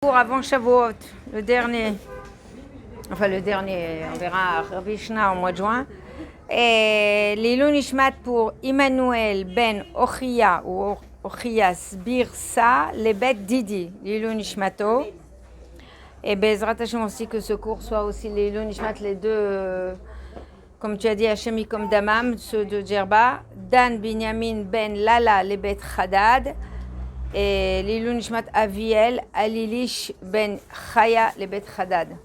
Pour avant Shavuot, le dernier, on verra Rabbi Shna au mois de juin. Et Lilou Nishmat pour Emmanuel Ben Ochia ou Ochias Birsa, les bêtes Didi, Lilou Nishmato. Et Bezrat Hashem aussi que ce cours soit aussi Lilou Nishmat, les deux, comme tu as dit, Hachemi comme Damam, ceux de Djerba, Dan Binyamin Ben Lala, les bêtes Hadad. Et Lilou Nishmat Aviel, Alilish Ben Chaya, les bêtes Hadad.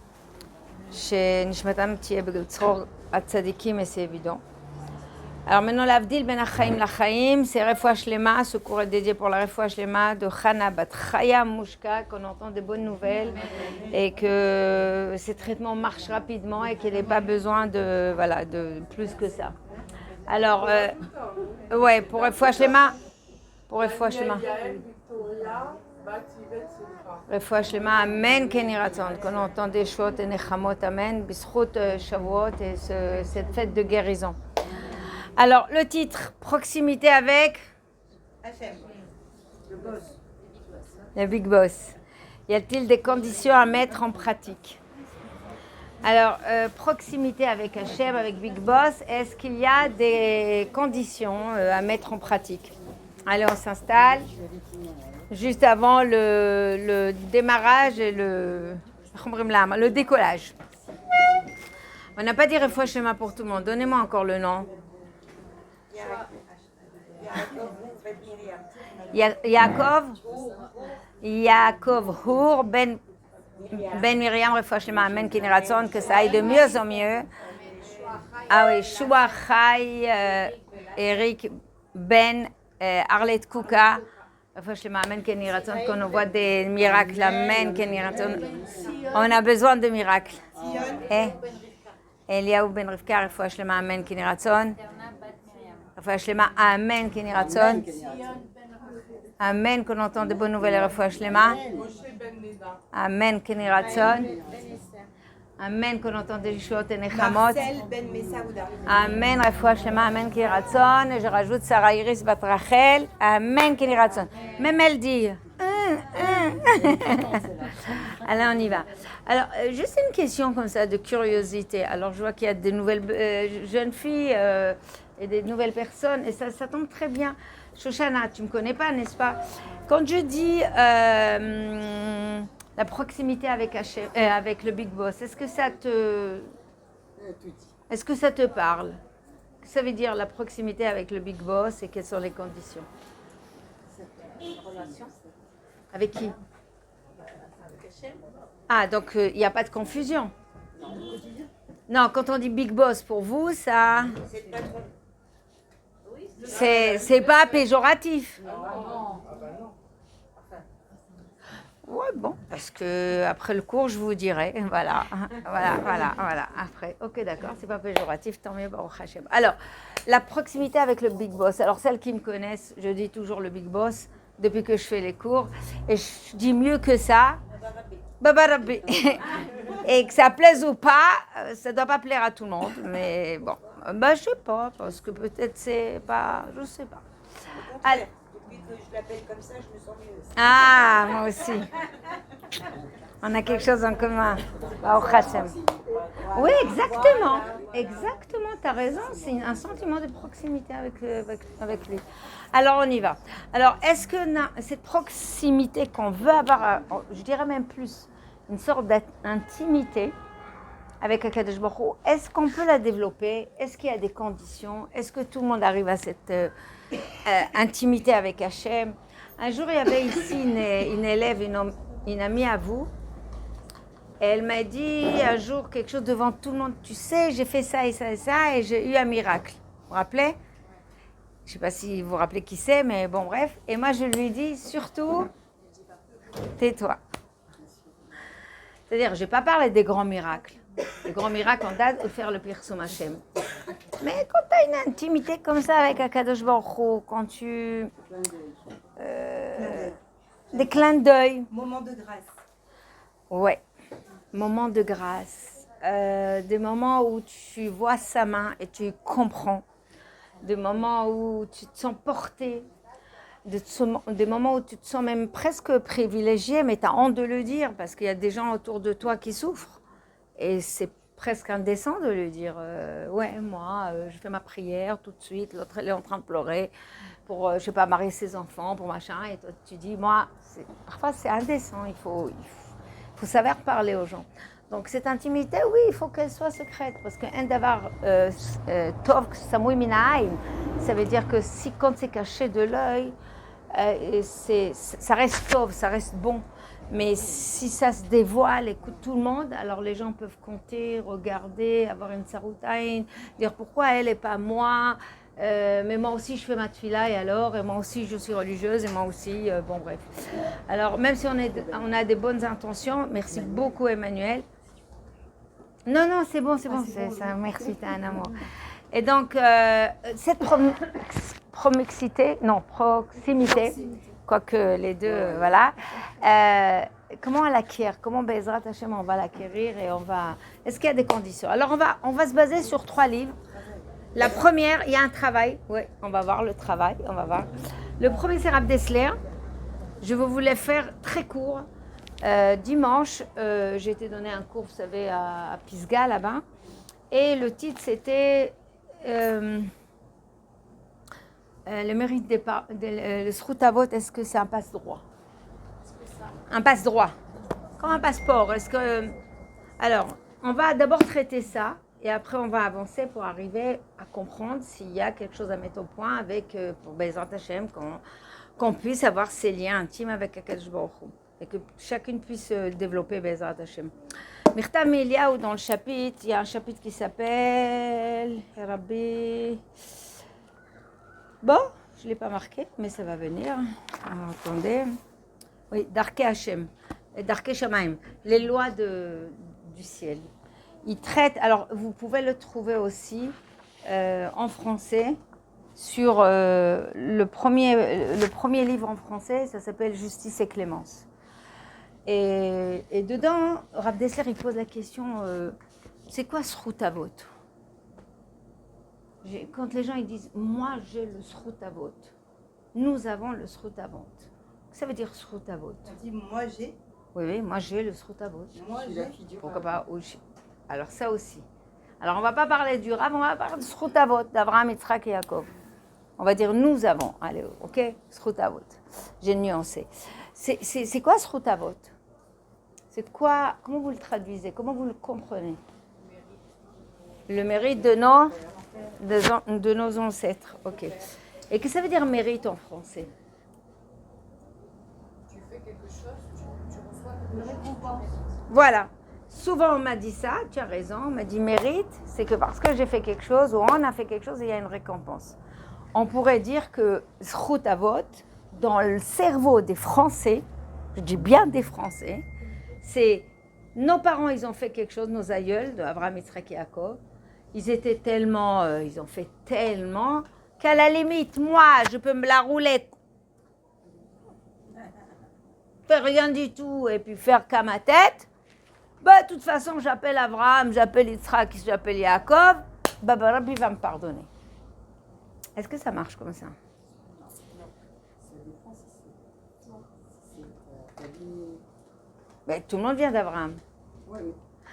Chez Nishmatam Tieb Tzor Atzadikim, et c'est évident. Alors maintenant, l'Avdil Ben Achaim Lachaim, c'est Refoua Shlema. Ce cours est dédié pour la Refoua Shlema de Chana Bat Chaya Mouchka, qu'on entend des bonnes nouvelles et que ces traitements marchent rapidement et qu'il n'ait pas besoin de plus que ça. Alors, ouais, pour Refoua Shlema. Pour Refoua Shlema. Refoua Shlema, Amen, Keni Ratzon, qu'on entend des choses et Nechamot, Amen, Bisrout Shavuot et cette fête de guérison. Alors, le titre, proximité avec Hachem, le boss. Le big boss. Y a-t-il des conditions à mettre en pratique? Alors, proximité avec Hachem, avec big boss, est-ce qu'il y a des conditions à mettre en pratique? Allez, on s'installe. Juste avant le démarrage et le décollage. On n'a pas dit Refoua Shlema pour tout le monde. Donnez-moi encore le nom. Yaakov Hur Ben Miriam Refoua Shlema Amen Keni Ratzon, que ça aille de mieux en mieux. Ah oui, Shua Chai Eric Ben Arlette Kouka Refoua Shlema Amen Keni Ratzon, qu'on voit des miracles. Amen Keni Ratzon. On a besoin de miracles. Eliaou Ben Rivka Refoua Shlema Amen Keni Ratzon. Refoua Shlema Amen Keni Ratzon. Amen, qu'on entend de bonnes nouvelles. Refoua Shlema Amen Keni Ratzon. Amen, qu'on entend des Yeshuot et Nechamot. Amen, Refoua Shlema Amen Keni Ratzon. Et je rajoute Sarah Iris Bat Rachel. Amen Keni Ratzon. Même elle dit. Alors on y va. Alors juste une question comme ça de curiosité. Alors je vois qu'il y a des nouvelles jeunes filles et des nouvelles personnes et ça tombe très bien. Shoshana, tu me connais pas, n'est-ce pas? Quand je dis la proximité avec avec le Big Boss, est-ce que ça te parle? Qu'est-ce que ça veut dire la proximité avec le Big Boss et quelles sont les conditions? Relation. Avec qui? Ah, donc il n'y a pas de confusion. Non, quand on dit Big Boss pour vous, ça... C'est pas péjoratif. Ouais, bon, parce que après le cours, je vous dirai. Voilà. Après, ok, d'accord, c'est pas péjoratif, tant mieux, Baruch Hashem. Alors, la proximité avec le Big Boss. Alors, celles qui me connaissent, je dis toujours le Big Boss depuis que je fais les cours. Et je dis mieux que ça. Baba Rabbi. Et que ça plaise ou pas, ça ne doit pas plaire à tout le monde. Mais bon, je sais pas, parce que peut-être c'est pas... Je sais pas. Alors, depuis que je l'appelle comme ça, je me sens mieux. Ah, moi aussi. On a quelque chose en commun. Oui, exactement. Exactement, tu as raison. C'est un sentiment de proximité avec lui. Alors, on y va. Alors, est-ce que cette proximité qu'on veut avoir, je dirais même plus, une sorte d'intimité avec Akadosh Baruch Hu, est-ce qu'on peut la développer? Est-ce qu'il y a des conditions? Est-ce que tout le monde arrive à cette intimité avec Hachem? Un jour, il y avait ici une élève, une amie à vous, et elle m'a dit un jour quelque chose devant tout le monde. Tu sais, j'ai fait ça et ça et ça, et j'ai eu un miracle. Vous vous rappelez? Je ne sais pas si vous vous rappelez qui c'est, mais bon, bref. Et moi, je lui ai dit, surtout, tais-toi. C'est-à-dire, je n'ai pas parlé des grands miracles. Les grands miracles, on date de faire le Pirsum Hashem. Mais quand tu as une intimité comme ça avec Akadosh Baruch Hu, quand tu... des clins d'œil. Moment de grâce. Ouais, moment de grâce. Des moments où tu vois sa main et tu comprends. Des moments où tu te sens porté. des moments où tu te sens même presque privilégié, mais tu as honte de le dire parce qu'il y a des gens autour de toi qui souffrent. Et c'est presque indécent de lui dire ouais, moi, je fais ma prière tout de suite, l'autre elle est en train de pleurer pour, je sais pas, marier ses enfants, pour machin, et toi tu dis, moi, parfois c'est indécent, il faut savoir parler aux gens. Donc cette intimité, oui, il faut qu'elle soit secrète, parce que un davar tov samui minaïn, ça veut dire que si quand c'est caché de l'œil, ça reste tov, ça reste bon. Mais si ça se dévoile, écoute tout le monde, alors les gens peuvent compter, regarder, avoir une saroutaïne, dire pourquoi elle et pas moi, mais moi aussi je fais ma tefila et alors, et moi aussi je suis religieuse et moi aussi, bon bref. Alors même si on a des bonnes intentions, merci beaucoup Emmanuel. Non, non, c'est bon, ça, merci, t'es un amour. Et donc, cette proximité, quoique les deux, voilà. Comment on l'acquiert? Comment Bezrat Hashem on va l'acquérir et on va... Est-ce qu'il y a des conditions? Alors on va se baser sur 3 livres. La première, il y a un travail. Oui, on va voir le travail, on va voir. Le premier, c'est Rav Dessler. Je voulais faire très court. Dimanche, j'ai été donner un cours, vous savez, à Pisgah, là-bas. Et le titre, c'était... le mérite le Sroutavot, est-ce que c'est un passe-droit? Un passe-droit. Comme un passeport. Est-ce que... Alors, on va d'abord traiter ça et après on va avancer pour arriver à comprendre s'il y a quelque chose à mettre au point avec, pour Bezrat Hashem, qu'on puisse avoir ces liens intimes avec Akadosh Baruch Hu et que chacune puisse développer Bezrat Hashem. Mirta Meliaou, dans le chapitre, il y a un chapitre qui s'appelle Rabbi... Bon, je ne l'ai pas marqué, mais ça va venir. Alors, attendez. Oui, Darkei Hashem, Darkei Shamaim, les lois du ciel. Il traite, alors vous pouvez le trouver aussi en français, sur le premier livre en français, ça s'appelle Justice et Clémence. Et dedans, Rav Dessler, il pose la question, c'est quoi Sroutavot? Quand les gens ils disent, moi j'ai le Sroutavot, nous avons le Sroutavot. Ça veut dire Sroutavot. On dit moi j'ai. Oui, moi j'ai le Sroutavot. Moi j'ai. Pourquoi pas? Alors ça aussi. Alors on ne va pas parler du Rav, on va parler de Sroutavot, d'Abraham, Yitzhak et Yaakov. On va dire nous avons. Allez, ok? Sroutavot. J'ai nuancé. C'est quoi Sroutavot? C'est quoi? Comment vous le traduisez? Comment vous le comprenez? Le mérite de nos ancêtres. Ok. Et que ça veut dire mérite en français? Tu fais quelque chose, tu reçois une récompense. Voilà. Souvent on m'a dit ça, tu as raison, on m'a dit mérite, c'est que parce que j'ai fait quelque chose ou on a fait quelque chose, il y a une récompense. On pourrait dire que Sroutavot, dans le cerveau des Français, je dis bien des Français, c'est nos parents, ils ont fait quelque chose, nos aïeuls, de Abraham, Yitzhak et Yaakov, ils étaient tellement, ils ont fait tellement, qu'à la limite, moi, je peux me la rouler, faire rien du tout et puis faire qu'à ma tête. Bah, de toute façon, j'appelle Abraham, j'appelle Yitzhak, j'appelle Yaakov, bah, Rabbi va me pardonner. Est-ce que ça marche comme ça? Mais tout le monde vient d'Abraham.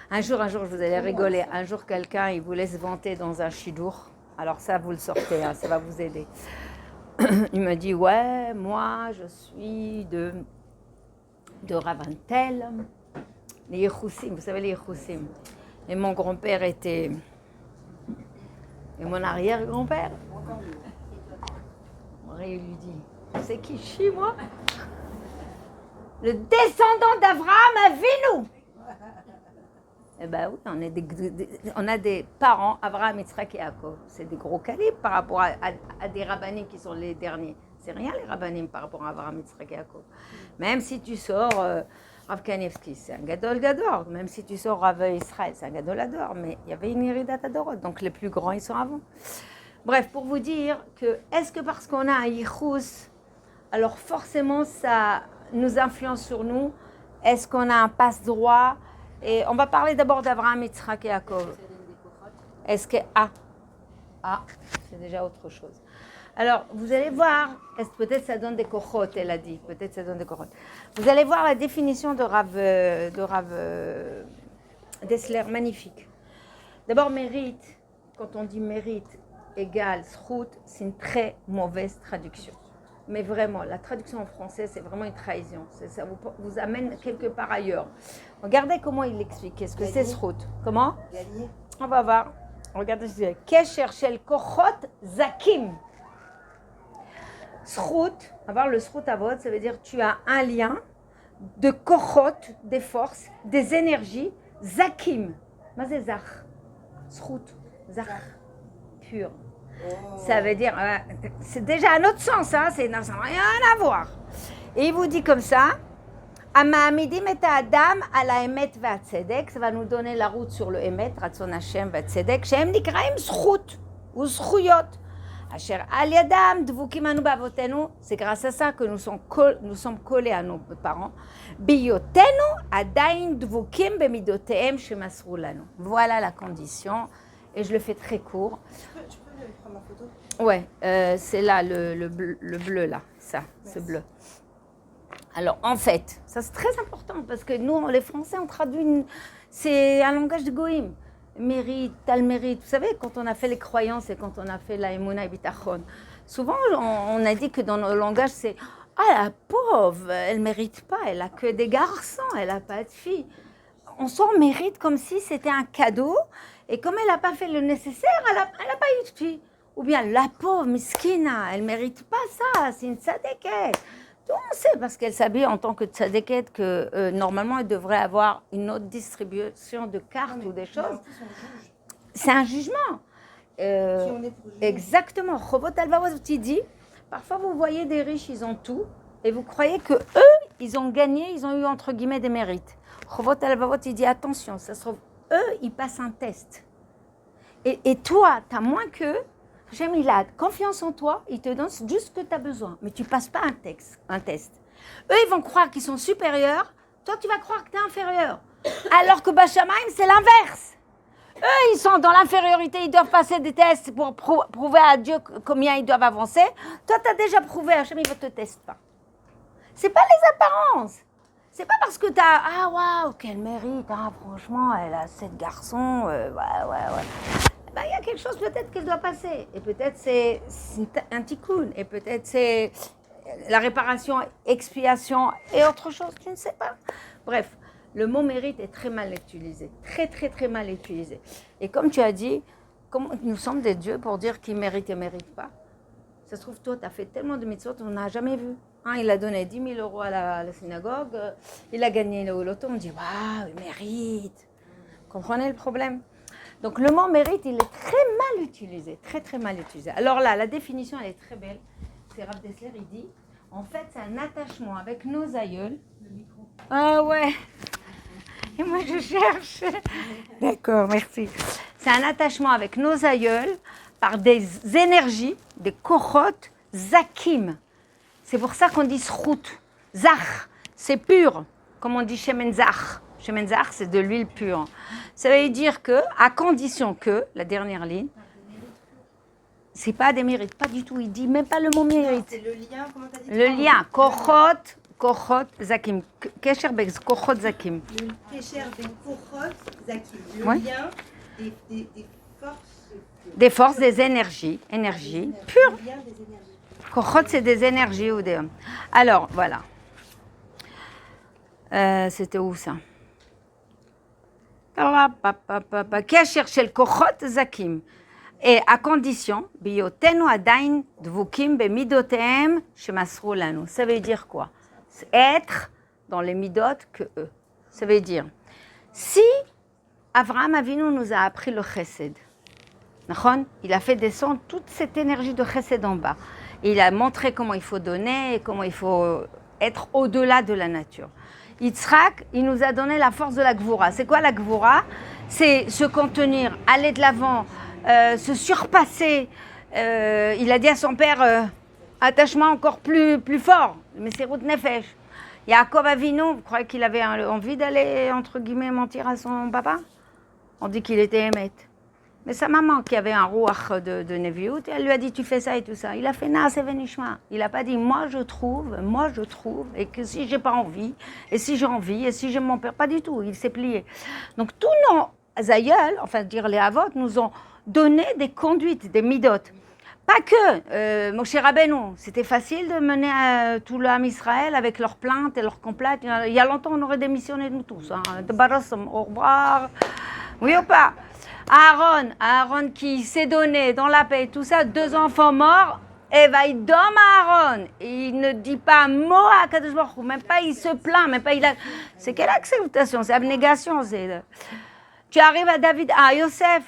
Un jour, je vous allez rigoler. Un jour, quelqu'un, il voulait se vanter dans un chidour. Alors ça, vous le sortez, hein, ça va vous aider. Il me dit, ouais, moi, je suis de Raventel. Les Yechoussim, vous savez les Yechoussim. Et mon grand-père était... Et mon arrière-grand-père. Il lui dit, c'est qui je suis, moi? Le descendant d'Abraham Avinu. Eh bien oui, on a des parents, Abraham, Yitzhak et Yaakov. C'est des gros calibres par rapport à des rabbinim qui sont les derniers. C'est rien les rabbinim par rapport à Abraham, Yitzhak et Yaakov. Même si tu sors... Rav Kanievski, c'est un gadol gador. Même si tu sors Rav Israël, c'est un gadol gador. Mais il y avait une iridat adorot. Donc les plus grands, ils sont avant. Bref, pour vous dire que, est-ce que parce qu'on a un yichus, alors forcément ça nous influence sur nous? Est-ce qu'on a un passe-droit? Et on va parler d'abord d'Abraham, Yitzhak et Yaakov. Est-ce que... c'est déjà autre chose. Alors, vous allez voir, peut-être ça donne des kochot, elle a dit, peut-être ça donne des kochot. Vous allez voir la définition de Rav Dessler, magnifique. D'abord, mérite, quand on dit mérite égale srout, c'est une très mauvaise traduction. Mais vraiment, la traduction en français, c'est vraiment une trahison. Ça vous amène quelque part ailleurs. Regardez comment il explique. Qu'est-ce que c'est srout? Comment? Gagner. On va voir. Regardez ce que c'est. Kesher shel kochot zakim. Srout, avoir le srout avod, ça veut dire tu as un lien de kochot, des forces, des énergies, zakim. Mazé zach. Srout, zach, pur. Ça veut dire, c'est déjà un autre sens, hein, ça n'a rien à voir. Et il vous dit comme ça, Ama'amidim et Adam à la Emet va Tzedek, ça va nous donner la route sur le Emet, Ratzon Hashem va Tzedek, Shem Nikraim Srout ou Srouyot. Asher Al Yadam Dvukim Anu Bavotenu, c'est grâce à ça que nous sommes collés à nos parents. Biyotenu Adain Dvukim Bemidoteem Shemasru Lanu. Voilà la condition, et je le fais très court. Tu peux prendre ma photo? Ouais, c'est là le bleu là, ça, ce bleu. Alors en fait, ça c'est très important parce que nous les Français on traduit, c'est un langage de goïm. Mérite, tal mérite. Vous savez, quand on a fait les croyances et quand on a fait la Emouna et Bitachon, souvent on a dit que dans nos langages c'est ah la pauvre, elle mérite pas, elle a que des garçons, elle a pas de filles. On s'en mérite comme si c'était un cadeau et comme elle n'a pas fait le nécessaire, elle a pas eu de fille. Ou bien la pauvre miskina, elle mérite pas ça, c'est une tzadéket. Tout on sait parce qu'elle s'habille en tant que tzadéket que normalement elle devrait avoir une autre distribution de cartes ou des choses. C'est un jugement. Qui on est pour juger. Exactement. Chovot Alvavot dit, parfois vous voyez des riches, ils ont tout et vous croyez que eux, ils ont gagné, ils ont eu entre guillemets des mérites. Chovot Alvavot il dit attention, ça se trouve, eux, ils passent un test. Et toi, tu as moins qu'eux. J'aime, il a confiance en toi, il te donne juste ce que tu as besoin, mais tu ne passes pas un test. Eux, ils vont croire qu'ils sont supérieurs, toi, tu vas croire que tu es inférieur. Alors que Bachamaim, c'est l'inverse. Eux, ils sont dans l'infériorité, ils doivent passer des tests pour prouver à Dieu combien ils doivent avancer. Toi, tu as déjà prouvé, Hachem, il ne te teste pas. Ce n'est pas les apparences. C'est pas parce que tu as « Ah, waouh, quel mérite, hein, franchement, elle a 7 garçons, ouais. » Ben, il y a quelque chose peut-être qu'elle doit passer. Et peut-être c'est un tikkun. Et peut-être c'est la réparation, expiation et autre chose. Je ne sais pas. Bref, le mot mérite est très mal utilisé. Très, très, très mal utilisé. Et comme tu as dit, nous sommes des dieux pour dire qui mérite et ne mérite pas. Ça se trouve, toi, tu as fait tellement de mitzvot, on n'a jamais vu. Hein, il a donné 10 000 € à la synagogue. Il a gagné le loto. On dit, waouh, il mérite. Comprenez le problème? Donc le mot mérite, il est très mal utilisé, très très mal utilisé. Alors là, la définition, elle est très belle. C'est Rav Dessler, il dit, en fait, c'est un attachement avec nos aïeuls. Ah ouais. Et moi, je cherche. D'accord, merci. C'est un attachement avec nos aïeuls par des énergies, des kochot, zakim. C'est pour ça qu'on dit srout. Zach, c'est pur, comme on dit shemen zach. Shemen zach, c'est de l'huile pure. Ça veut dire que, à condition que, la dernière ligne, c'est pas des mérites, pas du tout. Il dit même pas le mot mérite. C'est le lien, comment t'as dit? Le lien, kochot, zakim. Kesher bek, kochot, zakim. Le Kesher ben kochot zakim. Le Ouais. lien des forces. Des forces, des énergies pures. Le lien des énergies. Kochot, c'est des énergies ou des... Alors, voilà. C'était où ça? Kesher shel kochot zakim. Et à condition, biyotenu adain dvukim bemidotehem shemasru lanu. Ça veut dire quoi? C'est être dans les midot que eux. Ça veut dire, si Avraham Avinu nous a appris le chesed, il a fait descendre toute cette énergie de chesed en bas. Il a montré comment il faut donner et comment il faut être au-delà de la nature. Yitzhak, il nous a donné la force de la gvoura. C'est quoi la gvoura? C'est se contenir, aller de l'avant, se surpasser. Il a dit à son père, attachement encore plus fort, mais c'est route nefesh. Yaakov Avinu, vous croyez qu'il avait envie d'aller, entre guillemets, mentir à son papa? On dit qu'il était émet. Mais sa maman, qui avait un rouach de Neviut, elle lui a dit, tu fais ça et tout ça. Il a fait Naas et Venishma. Il n'a pas dit, moi je trouve, et que si j'ai pas envie, et si j'ai envie, et si j'aime mon père, pas du tout. Il s'est plié. Donc tous nos aïeuls, enfin dire les avot, nous ont donné des conduites, des midot. Pas que Moshe Rabbeinu, c'était facile de mener tout l'âme Israël avec leurs plaintes et leurs complaintes. Il y a longtemps, on aurait démissionné nous tous. De Barossom, au revoir. Oui ou pas? Aaron qui s'est donné dans la paix, tout ça, 2 enfants morts, et Vaïdom Aaron. Il ne dit pas un mot à Kadosh Baruch Hu, même pas il se plaint, même pas il a. C'est quelle acceptation? C'est abnégation. Tu arrives à David,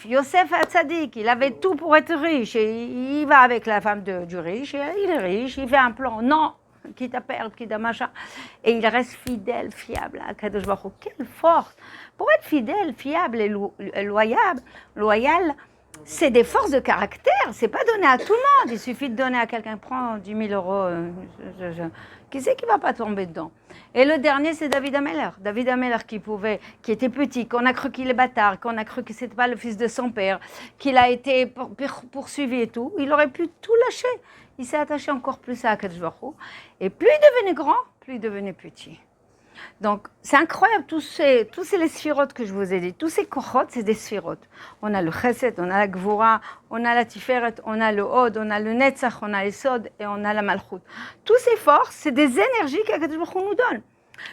Yosef Hatzadik, il avait tout pour être riche. Et il va avec la femme du riche, il est riche, il fait un plan. Non, quitte à perdre, quitte à machin. Et il reste fidèle, fiable à Kadosh Baruch Hu. Quelle force! Pour être fidèle, fiable et loyal, c'est des forces de caractère. C'est pas donné à tout le monde. Il suffit de donner à quelqu'un, prends 10 000 euros. Qui c'est qui va pas tomber dedans? Et le dernier, c'est David Ameller. David Ameller qui était petit, qu'on a cru qu'il est bâtard, qu'on a cru que c'était pas le fils de son père, qu'il a été poursuivi et tout. Il aurait pu tout lâcher. Il s'est attaché encore plus à Akadosh Baruch Hu. Et plus il devenait grand, plus il devenait petit. Donc, c'est incroyable, tous ces les sphirotes que je vous ai dit, tous ces kochot, c'est des sphirotes. On a le chesed, on a la gvura, on a la tiferet, on a le hod, on a le netzach, on a le sod et on a la malchut. Toutes ces forces, c'est des énergies qu'Akadosh Baruch Hu nous donne.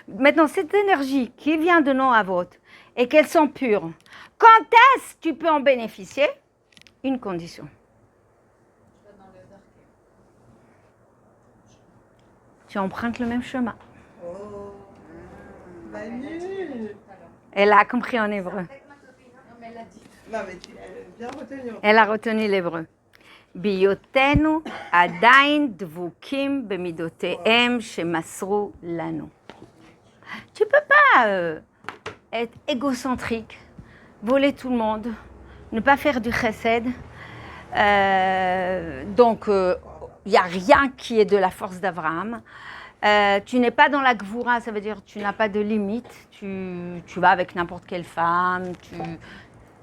Maintenant, cette énergie qui vient de nos avot et qu'elles sont pures, quand est-ce que tu peux en bénéficier? Une condition. Tu empruntes le même chemin. Elle a compris en hébreu. Elle a retenu l'hébreu. Biyotenu adain dvukim bemidotehem shemasru lanu. Tu peux pas être égocentrique, voler tout le monde, ne pas faire du chesed. Donc, il n'y a rien qui est de la force d'Abraham. Tu n'es pas dans la gvura, ça veut dire tu n'as pas de limite. Tu vas avec n'importe quelle femme,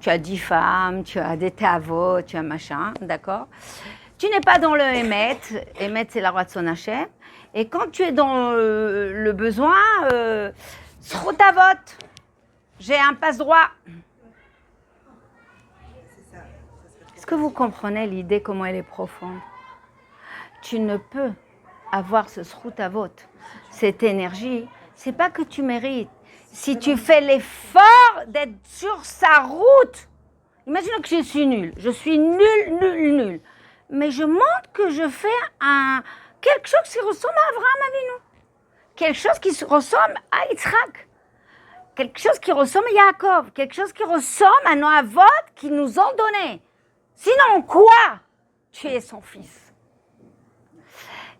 tu as 10 femmes, tu as des tavot, tu as machin, d'accord? Tu n'es pas dans le émet. Émet, c'est la roi de son Hachem. Et quand tu es dans le besoin, srotavot, j'ai un passe-droit. Est-ce que vous comprenez l'idée, comment elle est profonde? Tu ne peux avoir ce srutavot, cette énergie, c'est pas que tu mérites. Si tu fais l'effort d'être sur sa route, imaginons que je suis nulle, nulle, mais je montre que je fais quelque chose qui ressemble à Abraham Avinu, quelque chose qui ressemble à Yitzhak, quelque chose qui ressemble à Yaakov, quelque chose qui ressemble à nos avot qui nous ont donné. Sinon, quoi? Tu es son fils.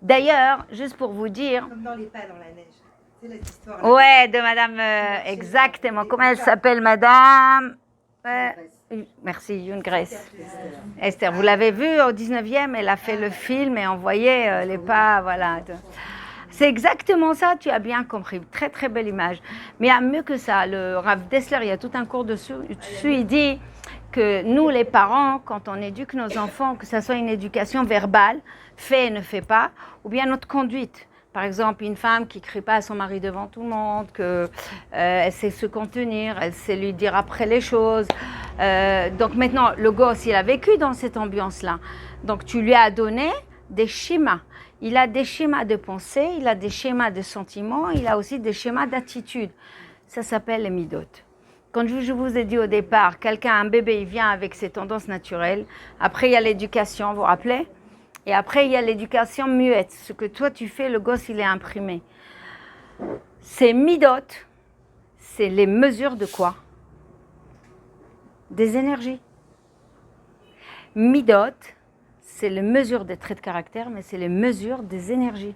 D'ailleurs, juste pour vous dire... Comme dans les pas dans la neige. C'est l'histoire. Ouais, de madame... exactement. Comment elle s'appelle, madame merci, Youn Grace. Esther, vous l'avez vu au 19e, elle a fait le film et envoyé les pas, voilà. C'est exactement ça, tu as bien compris. Très, très belle image. Mais il y a mieux que ça. Le Rav Dessler, il y a tout un cours dessus. Il dit que nous, les parents, quand on éduque nos enfants, que ce soit une éducation verbale, fait et ne fait pas, ou bien notre conduite. Par exemple, une femme qui ne crie pas à son mari devant tout le monde, qu'elle sait se contenir, elle sait lui dire après les choses. Donc maintenant, le gosse, il a vécu dans cette ambiance-là. Donc tu lui as donné des schémas. Il a des schémas de pensée, il a des schémas de sentiments, il a aussi des schémas d'attitude. Ça s'appelle les midot. Quand je vous ai dit au départ, un bébé, il vient avec ses tendances naturelles. Après, il y a l'éducation, vous vous rappelez? Et après, il y a l'éducation muette. Ce que toi, tu fais, le gosse, il est imprimé. Ces midot, c'est les mesures de quoi? Des énergies. Midot, c'est les mesures des traits de caractère, mais c'est les mesures des énergies.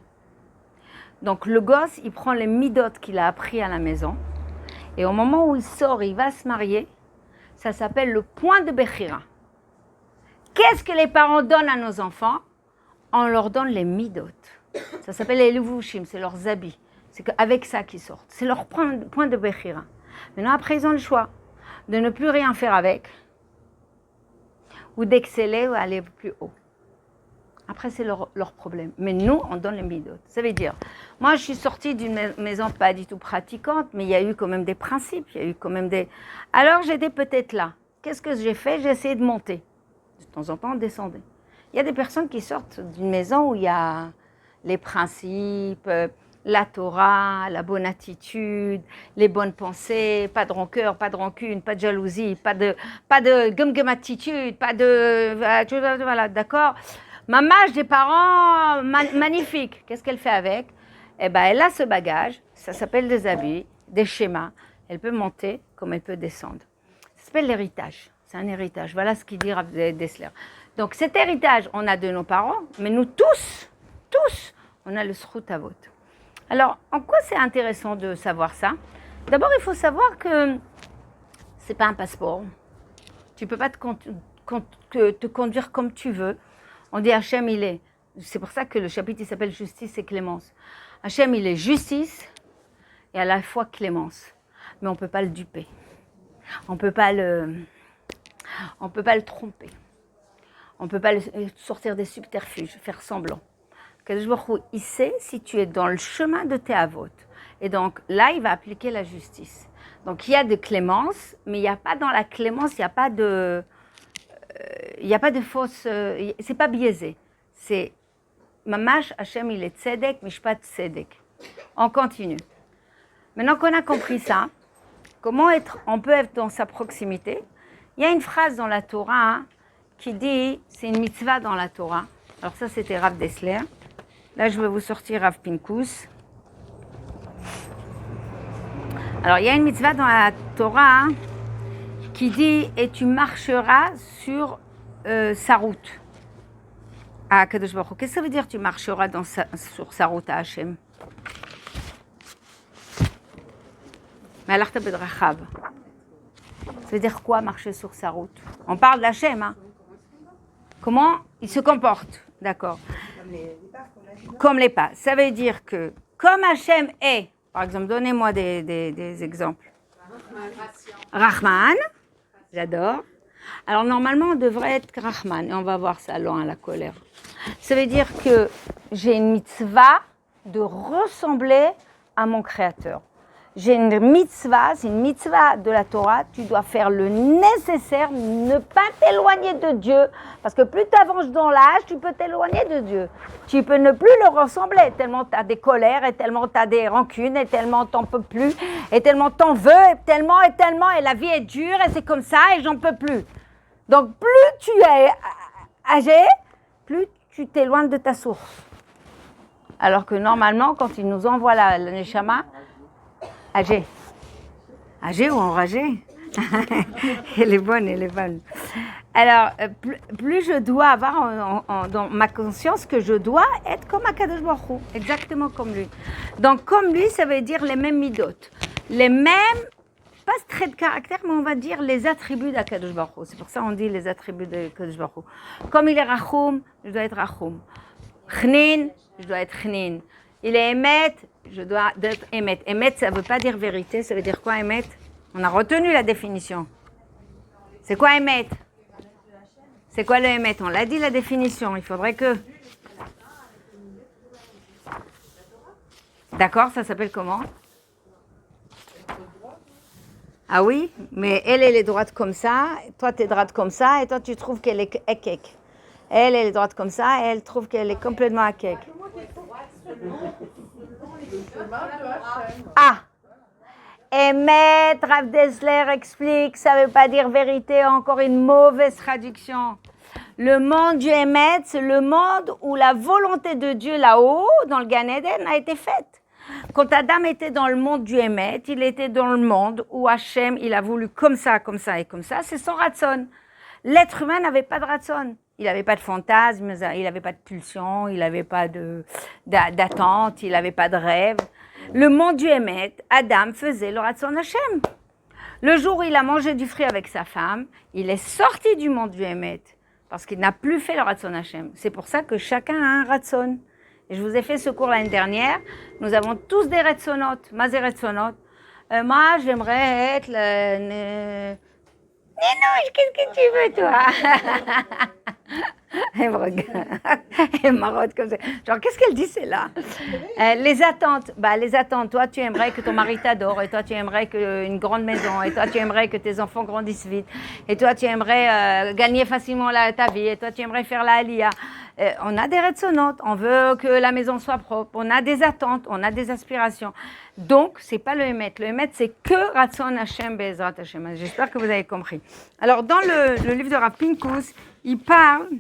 Donc, le gosse, il prend les midot qu'il a appris à la maison. Et au moment où il sort, il va se marier, ça s'appelle le point de Bechira. Qu'est-ce que les parents donnent à nos enfants? On leur donne les midot. Ça s'appelle les levushim, c'est leurs habits. C'est avec ça qu'ils sortent. C'est leur point de Bechira. Maintenant, après, ils ont le choix de ne plus rien faire avec ou d'exceller ou aller plus haut. Après, c'est leur problème. Mais nous, on donne les midot. Ça veut dire, moi, je suis sortie d'une maison pas du tout pratiquante, mais il y a eu quand même des principes, il y a eu quand même des... Alors, j'étais peut-être là. Qu'est-ce que j'ai fait? J'ai essayé de monter. De temps en temps, on descendait. Il y a des personnes qui sortent d'une maison où il y a les principes, la Torah, la bonne attitude, les bonnes pensées, pas de rancœur, pas de rancune, pas de jalousie, pas de gum-gum-attitude, pas de... Voilà, d'accord? Maman, j'ai des parents magnifiques. Qu'est-ce qu'elle fait avec? Eh bien, elle a ce bagage, ça s'appelle des habits, des schémas. Elle peut monter comme elle peut descendre. Ça s'appelle l'héritage. C'est un héritage. Voilà ce qu'il dit Rav Dessler. Donc, cet héritage, on a de nos parents, mais nous tous, on a le zchut avot. Alors, en quoi c'est intéressant de savoir ça? D'abord, il faut savoir que c'est pas un passeport. Tu peux pas te conduire comme tu veux. On dit Hachem, il est. C'est pour ça que le chapitre il s'appelle Justice et Clémence. Hachem, il est justice et à la fois clémence. Mais on ne peut pas le duper. On ne peut pas le tromper. On ne peut pas sortir des subterfuges, faire semblant. Kadosh Baruch Hu, il sait si tu es dans le chemin de tes avot. Et donc là, il va appliquer la justice. Donc il y a de clémence, mais il n'y a pas dans la clémence, il n'y a pas de fausse, c'est pas biaisé. C'est Mamash, Hachem, il est tzedek, mishpat tzedek. On continue. Maintenant qu'on a compris ça, on peut être dans sa proximité. Il y a une phrase dans la Torah qui dit, c'est une mitzvah dans la Torah. Alors ça, c'était Rav Dessler. Là, je vais vous sortir Rav Pinkus. Alors, il y a une mitzvah dans la Torah qui dit « Et tu marcheras sur sa route ». Ah, Kadosh Baruch Hu. Qu'est-ce que ça veut dire « Tu marcheras sur sa route » à Hachem? Mais alors, t'as bedrachav. Ça veut dire quoi, marcher sur sa route? On parle d'Hachem, hein? Comment il se comporte? D'accord. Comme les pas. Ça veut dire que, comme Hachem est, par exemple, donnez-moi des exemples. Rahman, j'adore. Alors, normalement, on devrait être Rahman, et on va voir ça, loin à la colère. Ça veut dire que j'ai une mitzvah de ressembler à mon Créateur. J'ai une mitzvah, c'est une mitzvah de la Torah, tu dois faire le nécessaire, ne pas t'éloigner de Dieu, parce que plus tu avances dans l'âge, tu peux t'éloigner de Dieu. Tu peux ne plus le ressembler, tellement tu as des colères, et tellement tu as des rancunes, et tellement tu n'en peux plus, et tellement tu en veux, et tellement, et la vie est dure, et c'est comme ça, et j'en peux plus. Donc plus tu es âgé, plus tu t'éloignes de ta source. Alors que normalement, quand il nous envoie la neshama, âgée ou enragée? Elle est bonne. Alors, plus je dois avoir dans ma conscience que je dois être comme Akadosh Baruch Hu, exactement comme lui. Donc, comme lui, ça veut dire les mêmes midot, les mêmes, pas traits de caractère, mais on va dire les attributs d'Akadosh Baruch Hu. C'est pour ça qu'on dit les attributs d'Akadosh Baruch Hu. Comme il est Rachum, je dois être Rachum. Chnin, je dois être Chnin. Il est Emet, je dois être Emet. Emet, ça ne veut pas dire vérité, ça veut dire quoi Emet? On a retenu la définition. C'est quoi Emet? C'est quoi le Emet? On l'a dit la définition, il faudrait que... D'accord, ça s'appelle comment? Ah oui, mais elle est droite comme ça, toi tu es droite comme ça, et toi tu trouves qu'elle est ekek. Elle est droite comme ça, et elle trouve qu'elle est complètement ekek. Ah, Emet, Rav Dessler explique, ça ne veut pas dire vérité, encore une mauvaise traduction. Le monde du Emet, c'est le monde où la volonté de Dieu là-haut, dans le Gan Eden, a été faite. Quand Adam était dans le monde du Emet, il était dans le monde où Hachem, il a voulu comme ça et comme ça, c'est son ratson. L'être humain n'avait pas de ratson. Il n'avait pas de fantasme, il n'avait pas de pulsion, il n'avait pas d'attente, il n'avait pas de rêve. Le monde du Emet, Adam faisait le ratson Hachem. Le jour où il a mangé du fruit avec sa femme, il est sorti du monde du Emet parce qu'il n'a plus fait le ratson Hachem. C'est pour ça que chacun a un ratson. Et je vous ai fait ce cours l'année dernière. Nous avons tous des ratsonot. Mazé ratsonot. Moi, j'aimerais être Nénouche, qu'est-ce que tu veux, toi? Elle me regarde, elle marotte comme ça. Genre, qu'est-ce qu'elle dit, celle-là? Les attentes. Les attentes. Toi, tu aimerais que ton mari t'adore. Et toi, tu aimerais une grande maison. Et toi, tu aimerais que tes enfants grandissent vite. Et toi, tu aimerais gagner facilement ta vie. Et toi, tu aimerais faire la Aliyah. On a des retsonotes. On veut que la maison soit propre. On a des attentes. On a des aspirations. Donc, c'est pas le Emet. Le Emet, c'est que Ratson Hashem Be'ezrat Hashem. J'espère que vous avez compris. Alors, dans le livre de Rav Pinkus, il parle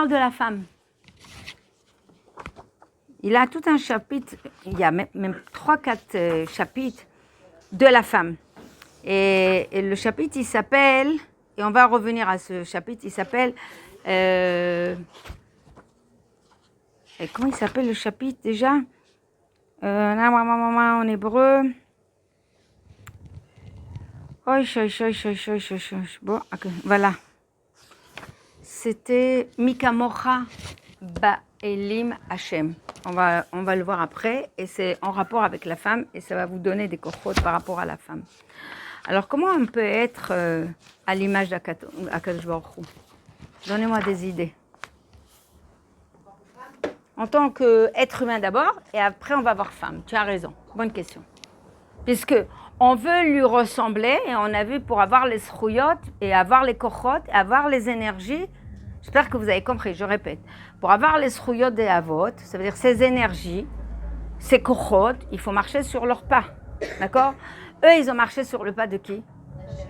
de la femme. Il a tout un chapitre, il y a même 3-4 chapitres de la femme. Et le chapitre, il s'appelle, et on va revenir à ce chapitre, il s'appelle, et comment il s'appelle le chapitre déjà? En hébreu. Bon, okay, voilà. C'était Mikamocha Ba'elim Hashem. On va le voir après, et c'est en rapport avec la femme, et ça va vous donner des cochotes par rapport à la femme. Alors, comment on peut être à l'image d'Akadosh Baruch Hu? Donnez-moi des idées. En tant qu'être humain d'abord, et après on va voir femme. Tu as raison, bonne question. Puisque on veut lui ressembler, et on a vu pour avoir les srouillottes, et avoir les cochotes, et avoir les énergies. J'espère que vous avez compris, je répète. Pour avoir les srouillottes des avot, ça veut dire ces énergies, ces cochotes, il faut marcher sur leurs pas. D'accord? Eux, ils ont marché sur le pas de qui?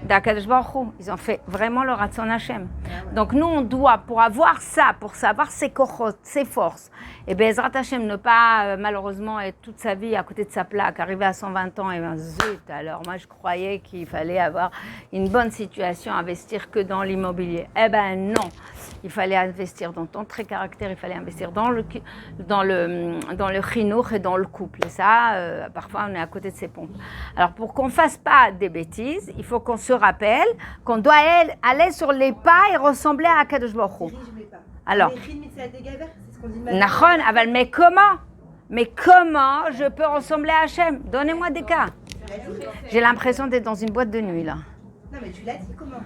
d'Akadosh Baruch Hu. Ils ont fait vraiment le Ratzon Hashem. Donc nous, on doit, pour avoir ça, pour savoir ses kochot, ses forces, et Bezrat Hashem, ne pas malheureusement être toute sa vie à côté de sa plaque, arriver à 120 ans, et ben zut, alors moi je croyais qu'il fallait avoir une bonne situation, investir que dans l'immobilier. Eh ben non, il fallait investir dans ton trait caractère, il fallait investir dans le chinour et dans le couple. Et ça, parfois on est à côté de ses pompes. Alors pour qu'on ne fasse pas des bêtises, il faut qu'on se rappelle qu'on doit aller sur les pas et ressembler à Akadosh Baruch Hu. Alors, Nachon, mais comment je peux ressembler à Hachem? Donnez-moi des cas. J'ai l'impression d'être dans une boîte de nuit là. Non mais tu l'as dit comment?